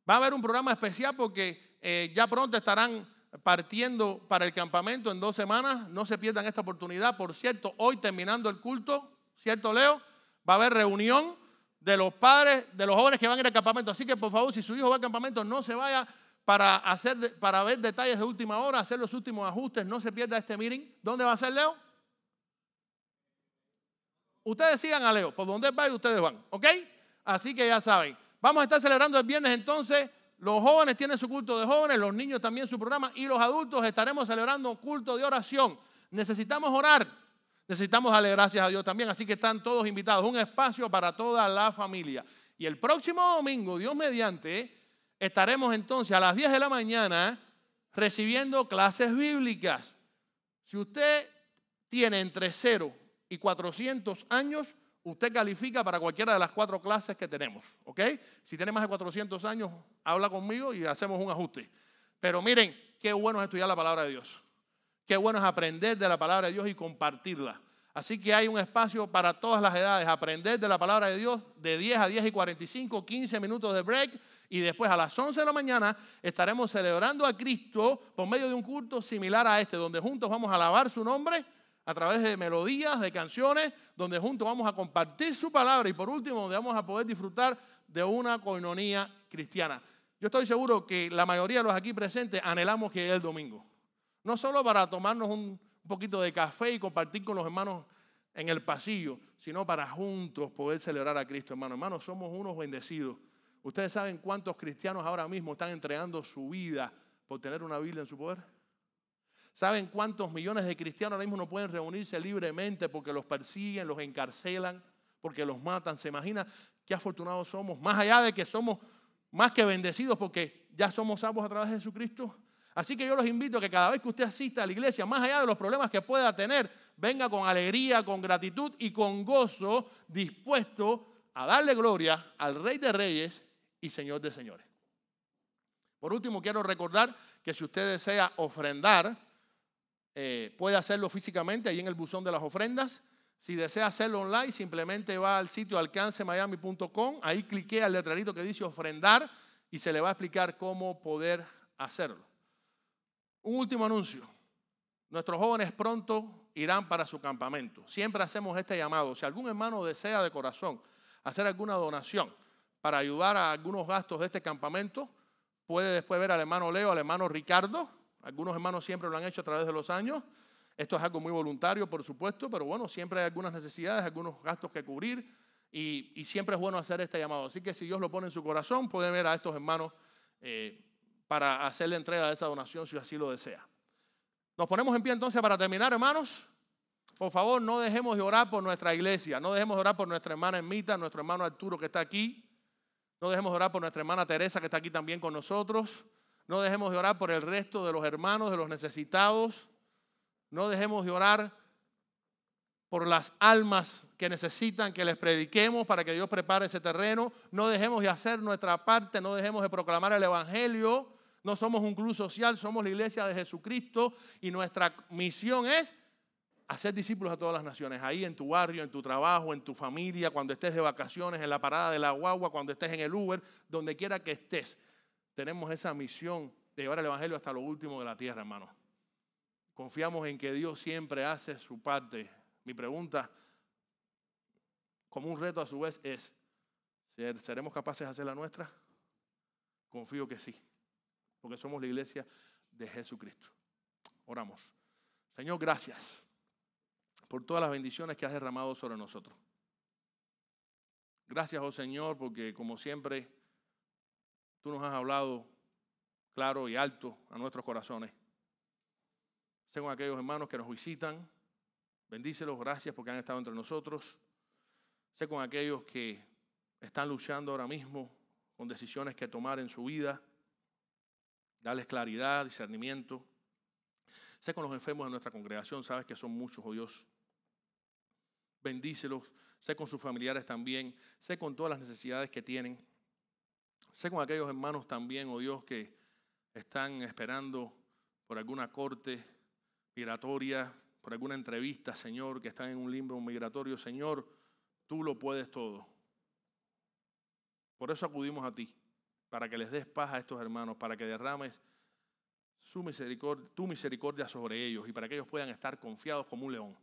Va a haber un programa especial porque ya pronto estarán partiendo para el campamento en 2 semanas. No se pierdan esta oportunidad. Por cierto, hoy terminando el culto, ¿cierto, Leo? Va a haber reunión de los padres, de los jóvenes que van a ir al campamento. Así que, por favor, si su hijo va al campamento, no se vaya para ver detalles de última hora, hacer los últimos ajustes. No se pierda este meeting. ¿Dónde va a ser, Leo? Ustedes sigan a Leo. Por donde él vaya, ustedes van. ¿Ok? Así que ya saben. Vamos a estar celebrando el viernes entonces. Los jóvenes tienen su culto de jóvenes, los niños también su programa y los adultos estaremos celebrando un culto de oración. Necesitamos orar, necesitamos darle gracias a Dios también, así que están todos invitados, un espacio para toda la familia. Y el próximo domingo, Dios mediante, estaremos entonces a las 10 de la mañana recibiendo clases bíblicas. Si usted tiene entre 0 y 400 años, usted califica para cualquiera de las 4 clases que tenemos, ¿ok? Si tiene más de 400 años, habla conmigo y hacemos un ajuste. Pero miren, qué bueno es estudiar la palabra de Dios. Qué bueno es aprender de la palabra de Dios y compartirla. Así que hay un espacio para todas las edades, aprender de la palabra de Dios de 10 a 10:45, 15 minutos de break. Y después a las 11 de la mañana estaremos celebrando a Cristo por medio de un culto similar a este, donde juntos vamos a alabar su nombre a través de melodías, de canciones, donde juntos vamos a compartir su palabra y por último, donde vamos a poder disfrutar de una coinonía cristiana. Yo estoy seguro que la mayoría de los aquí presentes anhelamos que llegue el domingo. No solo para tomarnos un poquito de café y compartir con los hermanos en el pasillo, sino para juntos poder celebrar a Cristo, hermano. Hermanos, somos unos bendecidos. Ustedes saben cuántos cristianos ahora mismo están entregando su vida por tener una Biblia en su poder. ¿Saben cuántos millones de cristianos ahora mismo no pueden reunirse libremente porque los persiguen, los encarcelan, porque los matan? ¿Se imagina qué afortunados somos? Más allá de que somos más que bendecidos porque ya somos salvos a través de Jesucristo. Así que yo los invito a que cada vez que usted asista a la iglesia, más allá de los problemas que pueda tener, venga con alegría, con gratitud y con gozo, dispuesto a darle gloria al Rey de Reyes y Señor de Señores. Por último, quiero recordar que si usted desea ofrendar, puede hacerlo físicamente ahí en el buzón de las ofrendas. Si desea hacerlo online, simplemente va al sitio alcancemiami.com. Ahí clique al letrerito que dice ofrendar y se le va a explicar cómo poder hacerlo. Un último anuncio. Nuestros jóvenes pronto irán para su campamento. Siempre hacemos este llamado. Si algún hermano desea de corazón hacer alguna donación para ayudar a algunos gastos de este campamento. Puede después ver al hermano Leo, al hermano Ricardo. Algunos hermanos siempre lo han hecho a través de los años. Esto es algo muy voluntario, por supuesto, pero bueno, siempre hay algunas necesidades, algunos gastos que cubrir y siempre es bueno hacer este llamado. Así que si Dios lo pone en su corazón, puede ver a estos hermanos para hacerle entrega de esa donación si así lo desea. Nos ponemos en pie entonces para terminar, hermanos. Por favor, no dejemos de orar por nuestra iglesia, no dejemos de orar por nuestra hermana Ermita, nuestro hermano Arturo que está aquí, no dejemos de orar por nuestra hermana Teresa que está aquí también con nosotros, no dejemos de orar por el resto de los hermanos, de los necesitados, no dejemos de orar por las almas que necesitan que les prediquemos para que Dios prepare ese terreno, no dejemos de hacer nuestra parte, no dejemos de proclamar el evangelio. No somos un club social, somos la iglesia de Jesucristo y nuestra misión es hacer discípulos a todas las naciones, ahí en tu barrio, en tu trabajo, en tu familia, cuando estés de vacaciones, en la parada de la guagua, cuando estés en el Uber, donde quiera que estés. Tenemos esa misión de llevar el evangelio hasta lo último de la tierra, hermano. Confiamos en que Dios siempre hace su parte. Mi pregunta, como un reto a su vez, es, ¿seremos capaces de hacer la nuestra? Confío que sí, porque somos la iglesia de Jesucristo. Oramos. Señor, gracias por todas las bendiciones que has derramado sobre nosotros. Gracias, oh Señor, porque como siempre, tú nos has hablado claro y alto a nuestros corazones. Sé con aquellos hermanos que nos visitan, bendícelos, gracias porque han estado entre nosotros. Sé con aquellos que están luchando ahora mismo con decisiones que tomar en su vida. Dales claridad, discernimiento. Sé con los enfermos de nuestra congregación, sabes que son muchos, oh Dios. Bendícelos. Sé con sus familiares también. Sé con todas las necesidades que tienen. Sé con aquellos hermanos también, oh Dios, que están esperando por alguna corte migratoria, por alguna entrevista, Señor, que están en un limbo migratorio. Señor, tú lo puedes todo. Por eso acudimos a ti, para que les des paz a estos hermanos, para que derrames tu misericordia sobre ellos y para que ellos puedan estar confiados como un león.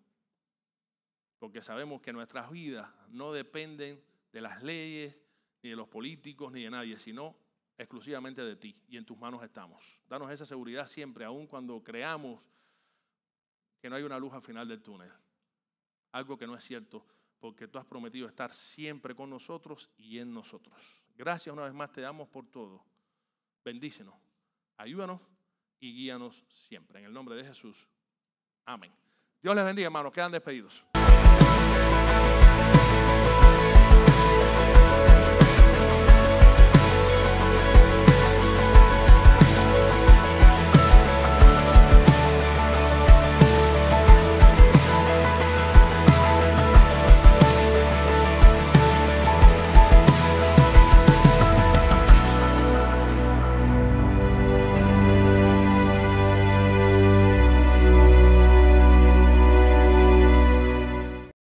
Porque sabemos que nuestras vidas no dependen de las leyes, ni de los políticos, ni de nadie, sino exclusivamente de ti. Y en tus manos estamos. Danos esa seguridad siempre, aun cuando creamos que no hay una luz al final del túnel. Algo que no es cierto, porque tú has prometido estar siempre con nosotros y en nosotros. Gracias una vez más te damos por todo. Bendícenos, ayúdanos y guíanos siempre. En el nombre de Jesús. Amén. Dios les bendiga, hermanos. Quedan despedidos.